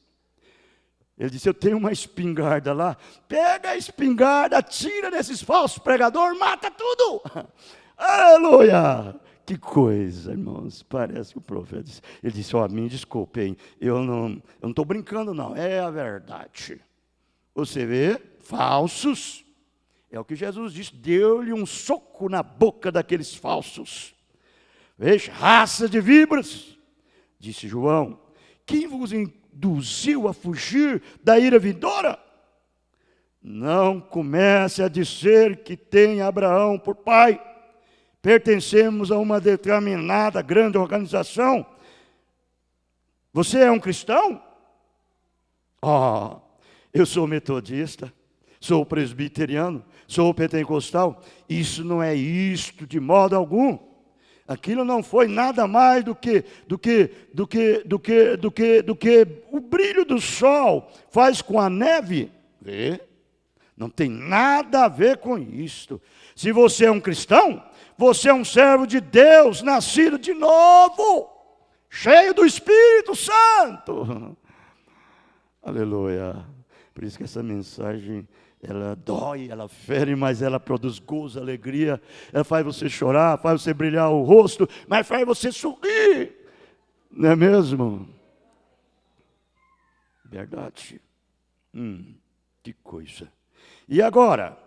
Ele disse, eu tenho uma espingarda lá, pega a espingarda, tira desses falsos pregadores, mata tudo. Aleluia. Que coisa, irmãos, parece que o profeta disse. Ele disse, me desculpem, eu não estou brincando não, é a verdade. Você vê, falsos, É o que Jesus disse, deu-lhe um soco na boca daqueles falsos. Veja, raça de víboras, disse João, quem vos induziu a fugir da ira vindoura? Não comece a dizer que tem Abraão por pai. Pertencemos a uma determinada grande organização. Você é um cristão? Eu sou metodista, sou presbiteriano, sou pentecostal. Isso não é isto de modo algum. Aquilo não foi nada mais do que o brilho do sol faz com a neve. Vê? Não tem nada a ver com isto. Se você é um cristão, você é um servo de Deus, nascido de novo, cheio do Espírito Santo. Aleluia. Por isso que essa mensagem, ela dói, ela fere, mas ela produz gozo, alegria. Ela faz você chorar, faz você brilhar o rosto, mas faz você sorrir. Não é mesmo? Verdade. Que coisa. E agora?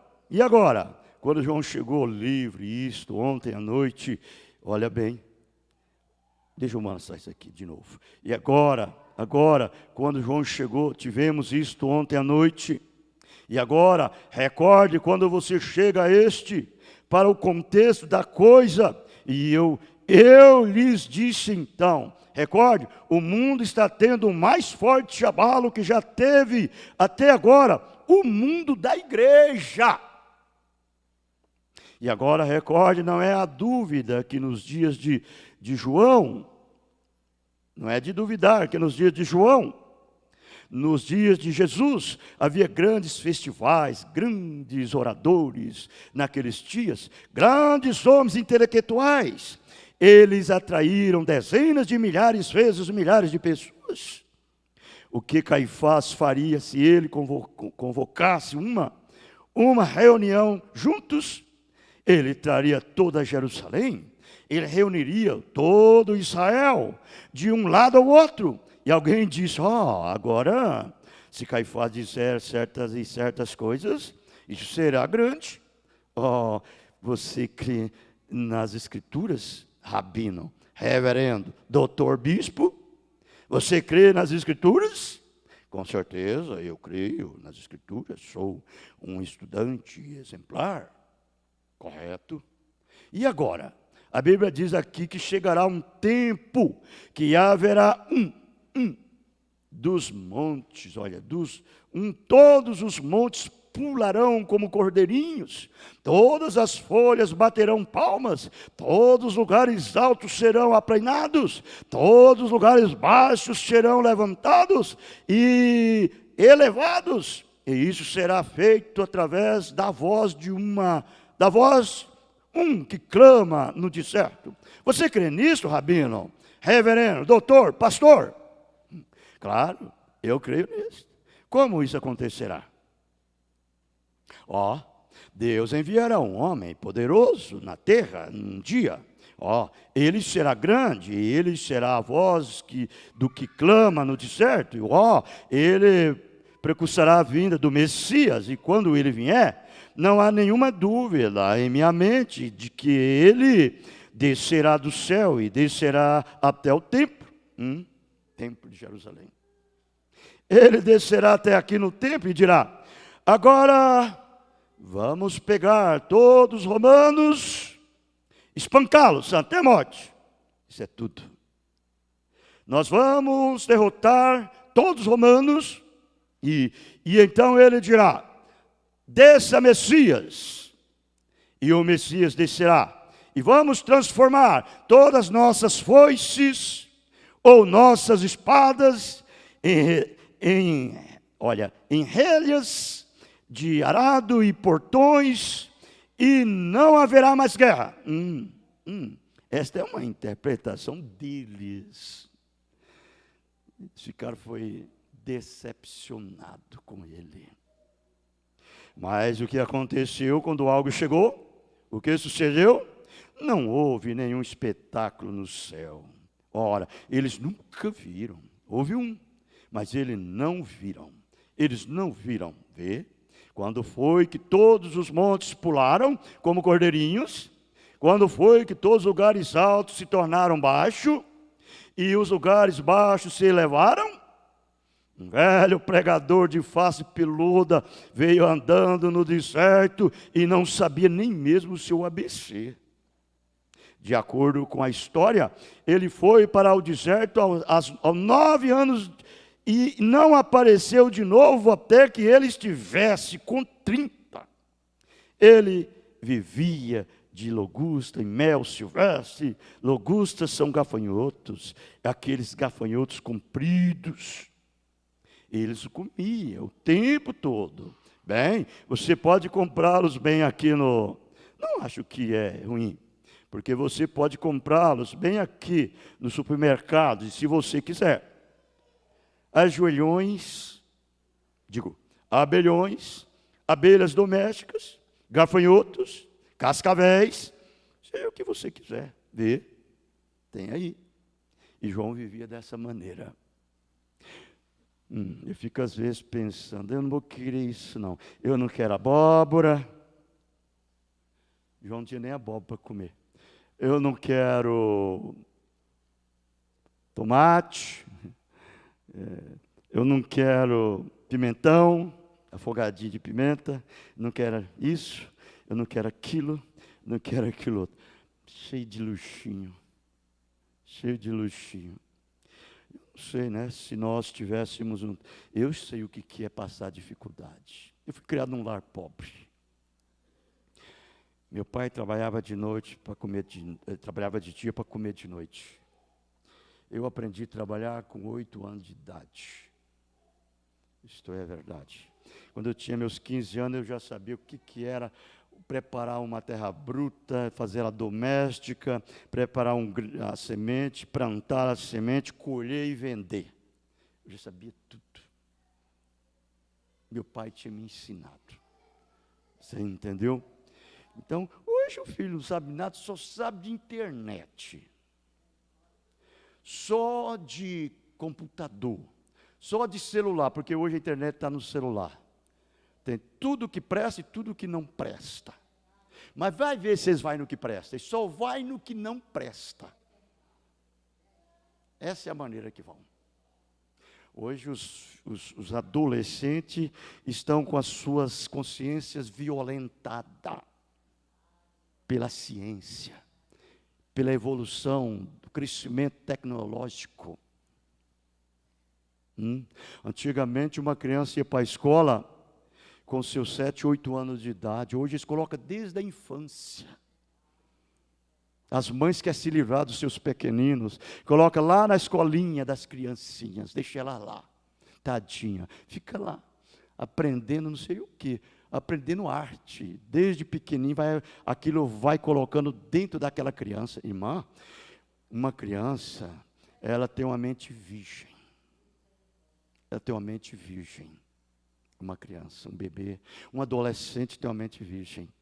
Quando João chegou livre, isto, ontem à noite, olha bem, deixa eu lançar isso aqui de novo. E agora, quando João chegou, tivemos isto ontem à noite. E agora, recorde quando você chega para o contexto da coisa. E eu lhes disse então, recorde, o mundo está tendo o mais forte abalo que já teve até agora, o mundo da igreja. E agora, recorde, não é a dúvida que nos dias de João, não é de duvidar que nos dias de João, nos dias de Jesus, havia grandes festivais, grandes oradores naqueles dias, grandes homens intelectuais. Eles atraíram dezenas de milhares, vezes milhares de pessoas. O que Caifás faria se ele convocasse uma reunião juntos? Ele traria toda Jerusalém, ele reuniria todo Israel, de um lado ao outro. E alguém disse, agora, se Caifás disser certas coisas, isso será grande. Você crê nas Escrituras, rabino, reverendo, doutor, bispo? Você crê nas Escrituras? Com certeza, eu creio nas Escrituras, sou um estudante exemplar, correto? E agora? A Bíblia diz aqui que chegará um tempo que haverá dos montes, todos os montes pularão como cordeirinhos, todas as folhas baterão palmas, todos os lugares altos serão aplainados, todos os lugares baixos serão levantados e elevados, e isso será feito através da voz que clama no deserto. Você crê nisso, rabino, reverendo, doutor, pastor? Claro, eu creio nisso. Como isso acontecerá? Deus enviará um homem poderoso na terra um dia. Ele será grande, ele será a voz do que clama no deserto. Ele precursará a vinda do Messias, e quando ele vier, não há nenhuma dúvida em minha mente de que ele descerá do céu e descerá até o templo de Jerusalém. Ele descerá até aqui no templo e dirá, agora vamos pegar todos os romanos, espancá-los até a morte. Isso é tudo. Nós vamos derrotar todos os romanos e então ele dirá, desça Messias, e o Messias descerá, e vamos transformar todas as nossas foices ou nossas espadas em relhas de arado e portões, e não haverá mais guerra. Esta é uma interpretação deles. Esse cara foi decepcionado com ele. Mas o que aconteceu quando algo chegou? O que sucedeu? Não houve nenhum espetáculo no céu. Ora, eles nunca viram. Houve mas eles não viram. Eles não viram. Vê? Quando foi que todos os montes pularam como cordeirinhos? Quando foi que todos os lugares altos se tornaram baixos? E os lugares baixos se elevaram? Um velho pregador de face peluda veio andando no deserto e não sabia nem mesmo o seu ABC. De acordo com a história, ele foi para o deserto aos 9 anos e não apareceu de novo até que ele estivesse com 30. Ele vivia de logusta e mel silvestre. Logustas são gafanhotos, aqueles gafanhotos compridos. Eles o comiam o tempo todo. Bem, você pode comprá-los bem aqui no... Não acho que é ruim, porque você pode comprá-los bem aqui no supermercado, e se você quiser. Abelhões, abelhas domésticas, gafanhotos, cascavéis, sei o que você quiser ver, tem aí. E João vivia dessa maneira. Eu fico às vezes pensando, eu não vou querer isso não. Eu não quero abóbora. João não tinha nem abóbora para comer. Eu não quero tomate. Eu não quero pimentão, afogadinho de pimenta. Não quero isso. Eu não quero aquilo. Não quero aquilo outro. Cheio de luxinho. Cheio de luxinho. Não sei, né? Se nós tivéssemos um... Eu sei o que é passar dificuldade. Eu fui criado num lar pobre. Meu pai trabalhava de noite para comer trabalhava de dia para comer de noite. Eu aprendi a trabalhar com 8 anos de idade. Isto é verdade. Quando eu tinha meus 15 anos, eu já sabia o que era preparar uma terra bruta, fazer ela doméstica, preparar a semente, plantar a semente, colher e vender. Eu já sabia tudo. Meu pai tinha me ensinado. Você entendeu? Então, hoje o filho não sabe nada, só sabe de internet. Só de computador. Só de celular, porque hoje a internet está no celular. Tem tudo que presta e tudo que não presta. Mas vai ver se eles vão no que presta. Eles só vai no que não presta. Essa é a maneira que vão. Hoje os adolescentes estão com as suas consciências violentadas pela ciência, pela evolução, do crescimento tecnológico. Antigamente uma criança ia para a escola com seus 7, 8 anos de idade. Hoje eles colocam desde a infância. As mães querem se livrar dos seus pequeninos, coloca lá na escolinha das criancinhas, deixa ela lá, tadinha, fica lá, aprendendo não sei o quê, aprendendo arte, desde pequenininho, aquilo vai colocando dentro daquela criança. Irmã, uma criança, ela tem uma mente virgem, uma criança, um bebê, um adolescente tem uma mente virgem.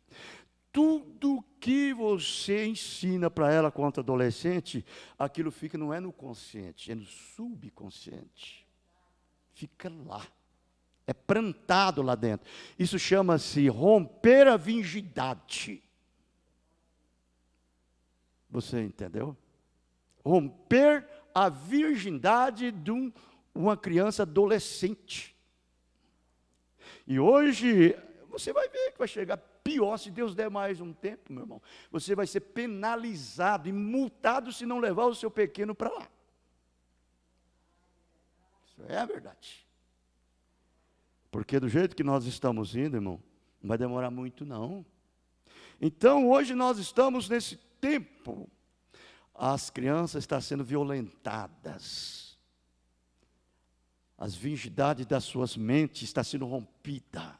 Tudo que você ensina para ela quanto adolescente, aquilo fica, não é no consciente, é no subconsciente. Fica lá. É plantado lá dentro. Isso chama-se romper a virgindade. Você entendeu? Romper a virgindade de uma criança adolescente. E hoje, você vai ver que vai chegar pior, se Deus der mais um tempo, meu irmão. Você vai ser penalizado e multado se não levar o seu pequeno para lá. Isso é a verdade. Porque do jeito que nós estamos indo, irmão, não vai demorar muito, não. Então, hoje nós estamos nesse tempo. As crianças estão sendo violentadas. As virgindades das suas mentes está sendo rompida.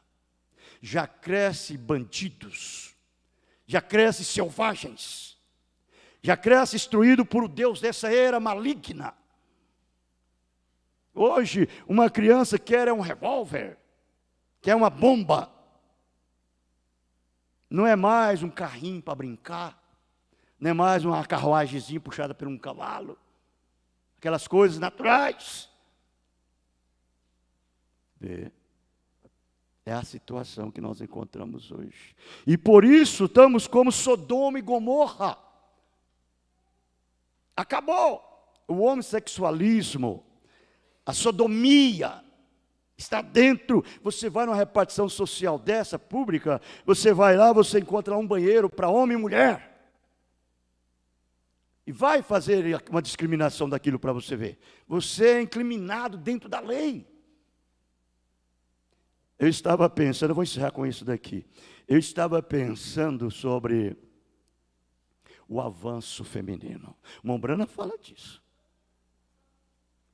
Já cresce bandidos, já cresce selvagens, já cresce instruído por o Deus dessa era maligna. Hoje, uma criança quer um revólver, quer uma bomba. Não é mais um carrinho para brincar, não é mais uma carruagemzinha puxada por um cavalo, aquelas coisas naturais. É a situação que nós encontramos hoje. E por isso estamos como Sodoma e Gomorra. Acabou o homossexualismo, a sodomia está dentro. Você vai numa repartição social dessa, pública, você vai lá, você encontra um banheiro para homem e mulher. E vai fazer uma discriminação daquilo para você ver. Você é incriminado dentro da lei. Eu estava pensando, eu vou encerrar com isso daqui. Eu estava pensando sobre o avanço feminino. Mombrana fala disso.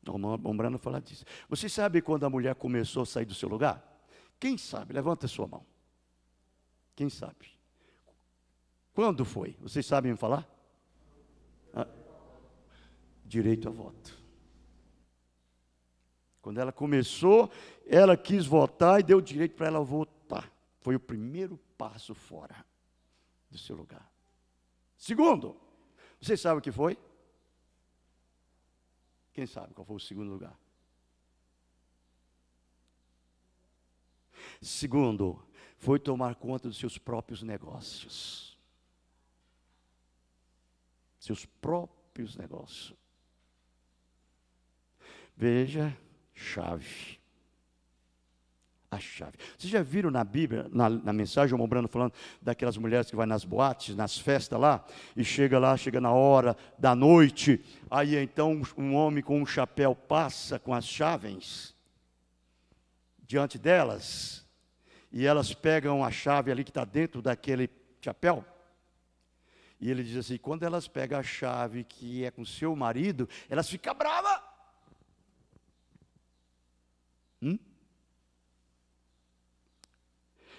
Mombrana fala disso. Você sabe quando a mulher começou a sair do seu lugar? Quem sabe? Levanta a sua mão. Quem sabe? Quando foi? Vocês sabem me falar? Direito a voto. Quando ela começou, ela quis votar e deu direito para ela votar. Foi o primeiro passo fora do seu lugar. Segundo, vocês sabem o que foi? Quem sabe qual foi o segundo lugar? Segundo, foi tomar conta dos seus próprios negócios. Seus próprios negócios. Veja, chave. A chave. Vocês já viram na Bíblia, na mensagem, o Mombrano falando daquelas mulheres que vai nas boates, nas festas lá, e chega lá, chega na hora da noite, aí então um homem com um chapéu passa com as chaves diante delas, e elas pegam a chave ali que está dentro daquele chapéu, e ele diz assim, quando elas pegam a chave que é com seu marido, elas ficam bravas.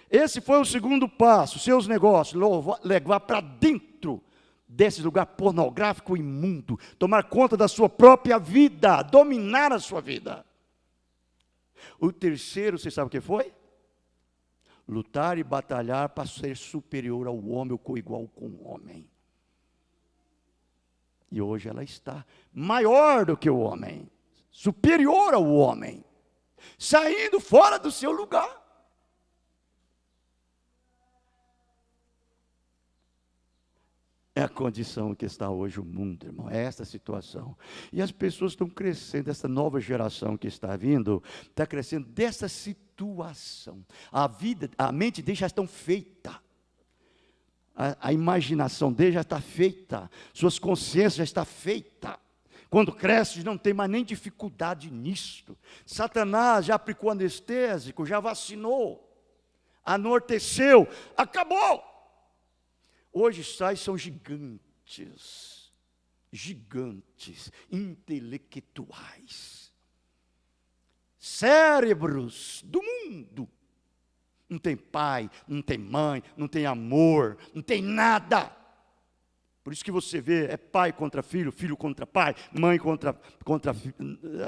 Esse foi o segundo passo, seus negócios, levar para dentro desse lugar pornográfico imundo, tomar conta da sua própria vida, dominar a sua vida. O terceiro, você sabe o que foi? Lutar e batalhar para ser superior ao homem, ou coigual com o homem. E hoje ela está maior do que o homem, superior ao homem, saindo fora do seu lugar. É a condição que está hoje o mundo, irmão, é essa situação. E as pessoas estão crescendo, essa nova geração que está vindo, está crescendo dessa situação. A mente deles já estão feita. A imaginação deles já está feita. Suas consciências já estão feitas. Quando cresce, não tem mais nem dificuldade nisto. Satanás já aplicou anestésico, já vacinou, anorteceu, acabou. Hoje são gigantes, intelectuais, cérebros do mundo. Não tem pai, não tem mãe, não tem amor, não tem nada. Por isso que você vê, é pai contra filho, filho contra pai, mãe contra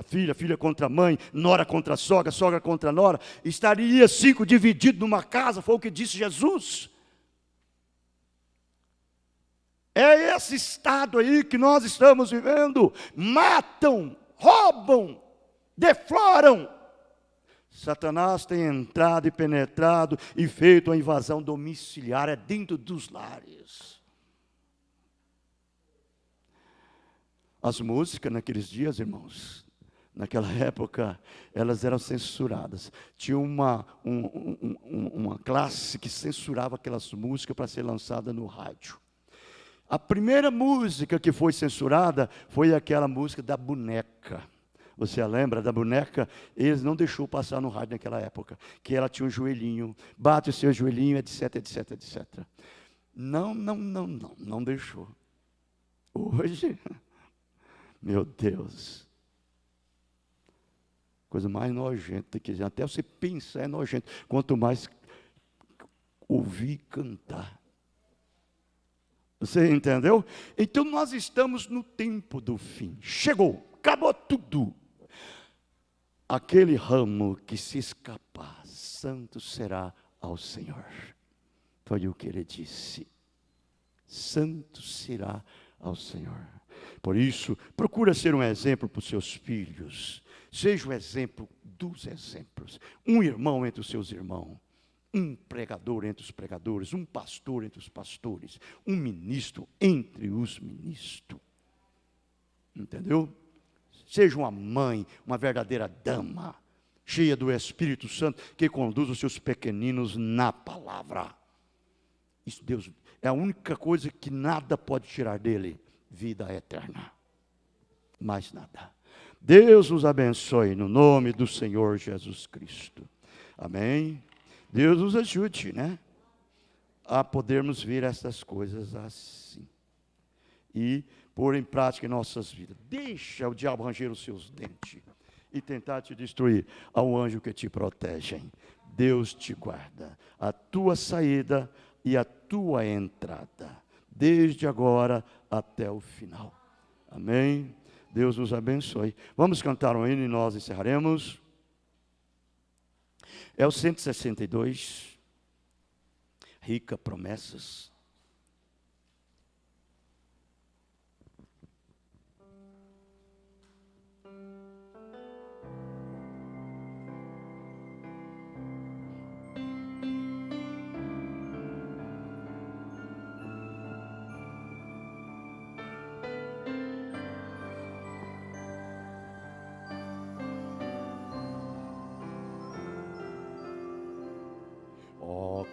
filha, filha contra mãe, nora contra sogra, sogra contra nora. Estaria 5 divididos numa casa, foi o que disse Jesus. É esse estado aí que nós estamos vivendo. Matam, roubam, defloram. Satanás tem entrado e penetrado e feito a invasão domiciliar dentro dos lares. As músicas naqueles dias, irmãos, naquela época, elas eram censuradas. Tinha uma classe que censurava aquelas músicas para ser lançada no rádio. A primeira música que foi censurada foi aquela música da boneca. Você lembra da boneca? Eles não deixou passar no rádio naquela época, que ela tinha um joelhinho, bate o seu joelhinho, etc, etc, etc. Não deixou. Hoje, meu Deus, coisa mais nojenta que até você pensar é nojento, quanto mais ouvir cantar. Você entendeu? Então nós estamos no tempo do fim. Chegou, acabou tudo. Aquele ramo que se escapar, santo será ao Senhor. Foi o que ele disse. Santo será ao Senhor. Por isso, procura ser um exemplo para os seus filhos. Seja um exemplo dos exemplos. Um irmão entre os seus irmãos, um pregador entre os pregadores, um pastor entre os pastores, um ministro entre os ministros. Entendeu? Seja uma mãe, uma verdadeira dama, cheia do Espírito Santo, que conduz os seus pequeninos na palavra. Isso, Deus, é a única coisa que nada pode tirar dele, vida eterna. Mais nada. Deus nos abençoe no nome do Senhor Jesus Cristo. Amém? Deus nos ajude, né? A podermos ver essas coisas assim. E pôr em prática em nossas vidas. Deixa o diabo ranger os seus dentes e tentar te destruir. Ao anjo que te protegem. Deus te guarda. A tua saída e a tua entrada. Desde agora até o final. Amém? Deus nos abençoe. Vamos cantar um hino e nós encerraremos. É o 162. Rica promessas.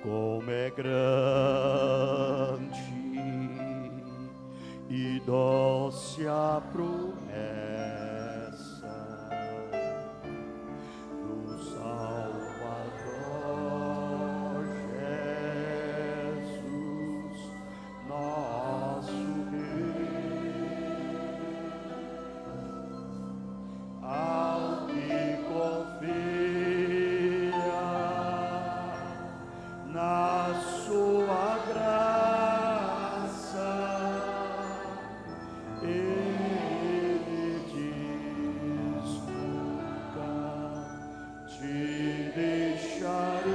Como é grande e doce a promessa do Salvador Jesus, nosso Rei, ao que confia na sua graça, ele diz: nunca te deixarei.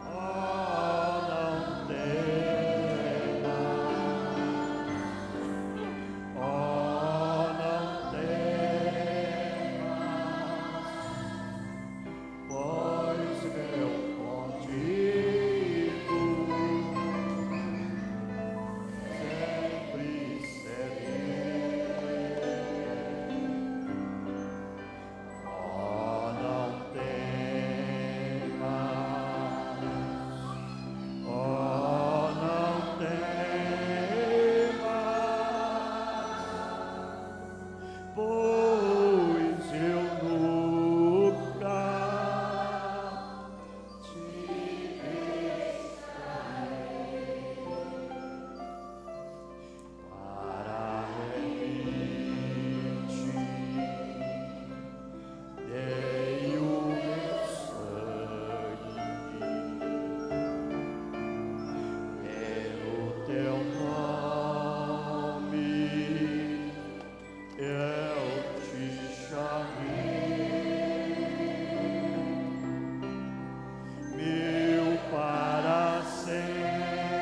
Oh, não temas, oh, não temas, pois eu contigo sempre serei. Oh, não temas, oh, não temas, pois eu nunca te deixarei. Para remir-te, dei o meu sangue, pelo teu nome eu te chamei. Meu para sempre,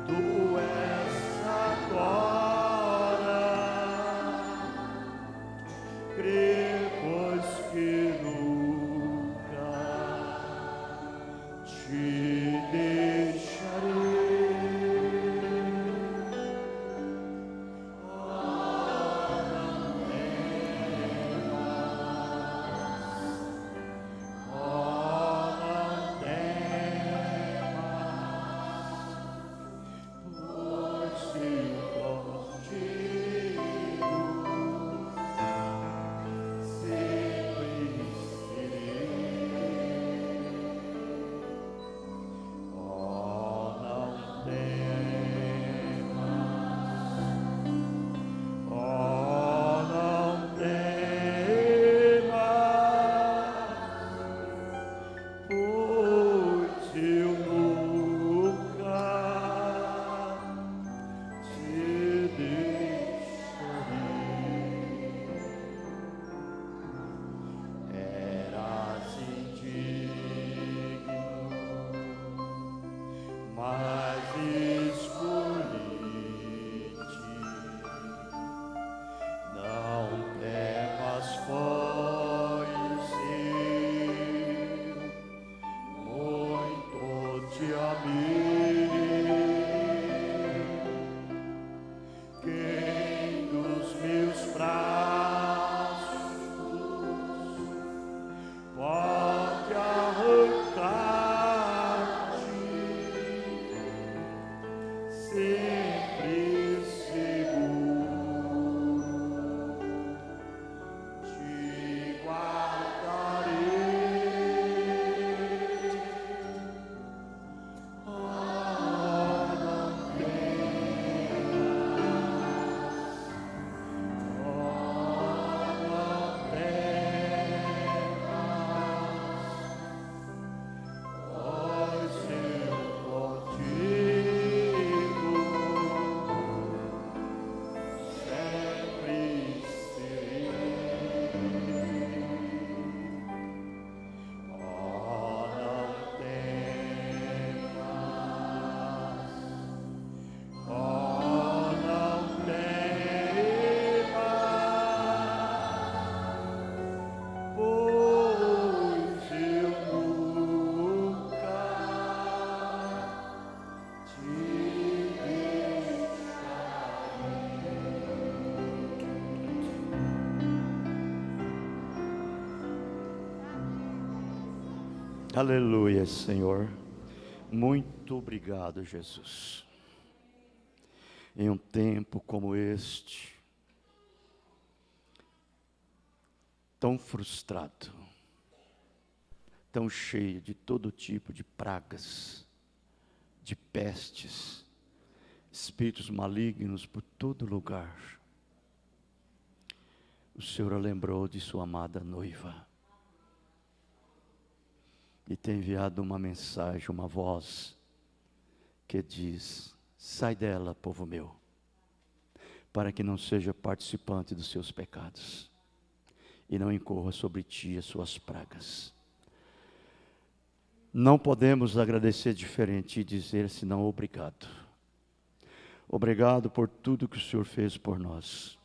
tu és agora, crer, pois que nunca te deixarei. Mas escolhi-te Aleluia, Senhor. Muito obrigado, Jesus. Em um tempo como este, tão frustrado, tão cheio de todo tipo de pragas, de pestes, espíritos malignos por todo lugar, o Senhor lembrou de sua amada noiva e tem enviado uma mensagem, uma voz que diz: sai dela, povo meu, para que não seja participante dos seus pecados e não incorra sobre ti as suas pragas. Não podemos agradecer diferente e dizer senão obrigado. Obrigado por tudo que o Senhor fez por nós,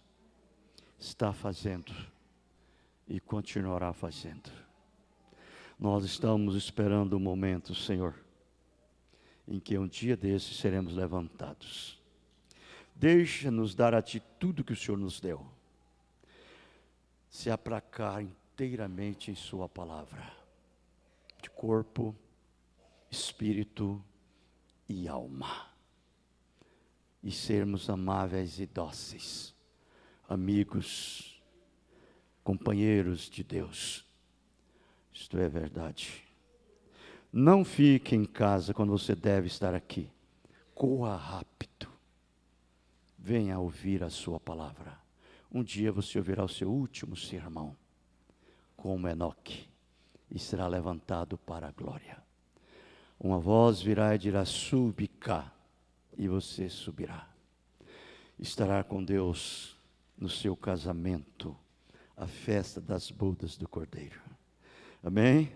está fazendo e continuará fazendo. Nós estamos esperando o momento, Senhor, em que um dia desses seremos levantados. Deixa-nos dar a Ti tudo que o Senhor nos deu, se aplacar inteiramente em Sua palavra, de corpo, espírito e alma, e sermos amáveis e dóceis, amigos, companheiros de Deus. Isto é verdade. Não fique em casa quando você deve estar aqui. Corra rápido. Venha ouvir a sua palavra. Um dia você ouvirá o seu último sermão, como Enoque, e será levantado para a glória. Uma voz virá e dirá: subi cá, e você subirá. Estará com Deus no seu casamento, a festa das bodas do Cordeiro. Amém?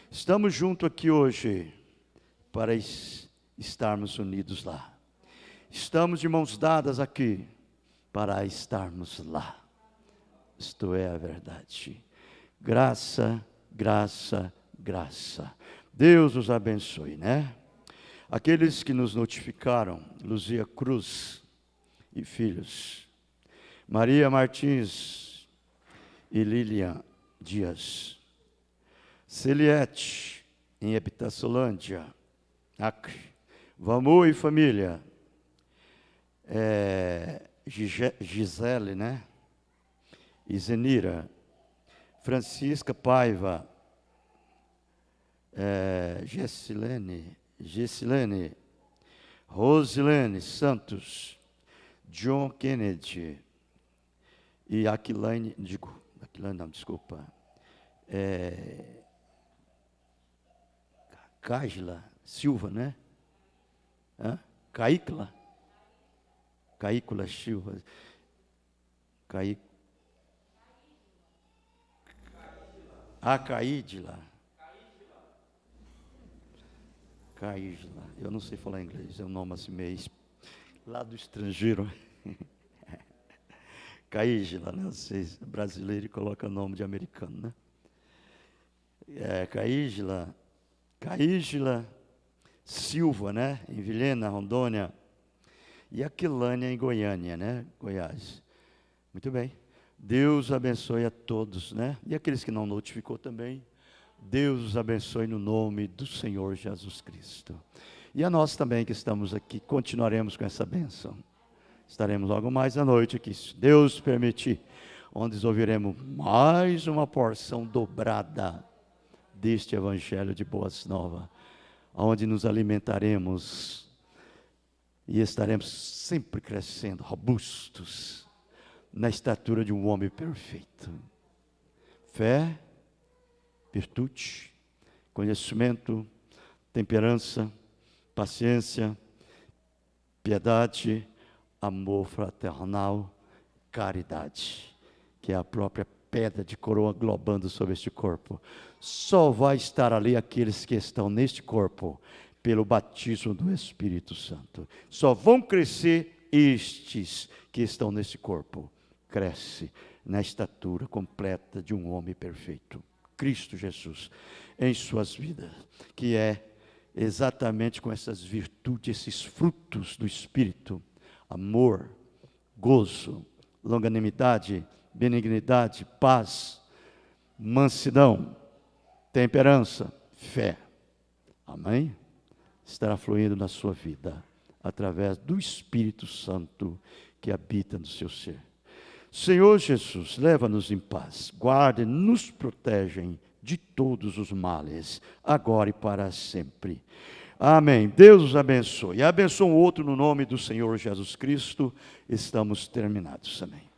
Estamos juntos aqui hoje para estarmos unidos lá. Estamos de mãos dadas aqui para estarmos lá. Isto é a verdade. Graça, graça, graça. Deus os abençoe, né? Aqueles que nos notificaram: Luzia Cruz e filhos, Maria Martins e Lilian Dias, Celiete, em Epitaçolândia, Acre, Vamu e família, Gisele, né? E Zenira, Francisca Paiva, Gessilene, Rosilene Santos, John Kennedy e Aquilane, desculpa, Cágila Silva, né? Caícula Silva, Caídila. Eu não sei falar inglês, é um nome assim meio lá do estrangeiro. Caígila, né? Vocês brasileiros colocam nome de americano, né? Caígila, Silva, né? Em Vilhena, Rondônia. E Aquilânia, em Goiânia, né? Goiás. Muito bem. Deus abençoe a todos, né? E aqueles que não notificou também. Deus os abençoe no nome do Senhor Jesus Cristo. E a nós também que estamos aqui, continuaremos com essa bênção. Estaremos logo mais à noite aqui, se Deus permitir, onde ouviremos mais uma porção dobrada deste Evangelho de Boas Novas, onde nos alimentaremos e estaremos sempre crescendo, robustos, na estatura de um homem perfeito. Fé, virtude, conhecimento, temperança, paciência, piedade, amor fraternal, caridade, que é a própria pedra de coroa globando sobre este corpo. Só vai estar ali aqueles que estão neste corpo pelo batismo do Espírito Santo. Só vão crescer estes que estão nesse corpo. Cresce na estatura completa de um homem perfeito, Cristo Jesus, em suas vidas, que é exatamente com essas virtudes, esses frutos do Espírito, amor, gozo, longanimidade, benignidade, paz, mansidão, temperança, fé. Amém? Estará fluindo na sua vida, através do Espírito Santo que habita no seu ser. Senhor Jesus, leva-nos em paz, guarde, nos protegem de todos os males, agora e para sempre. Amém. Deus os abençoe. E abençoe o outro no nome do Senhor Jesus Cristo. Estamos terminados. Amém.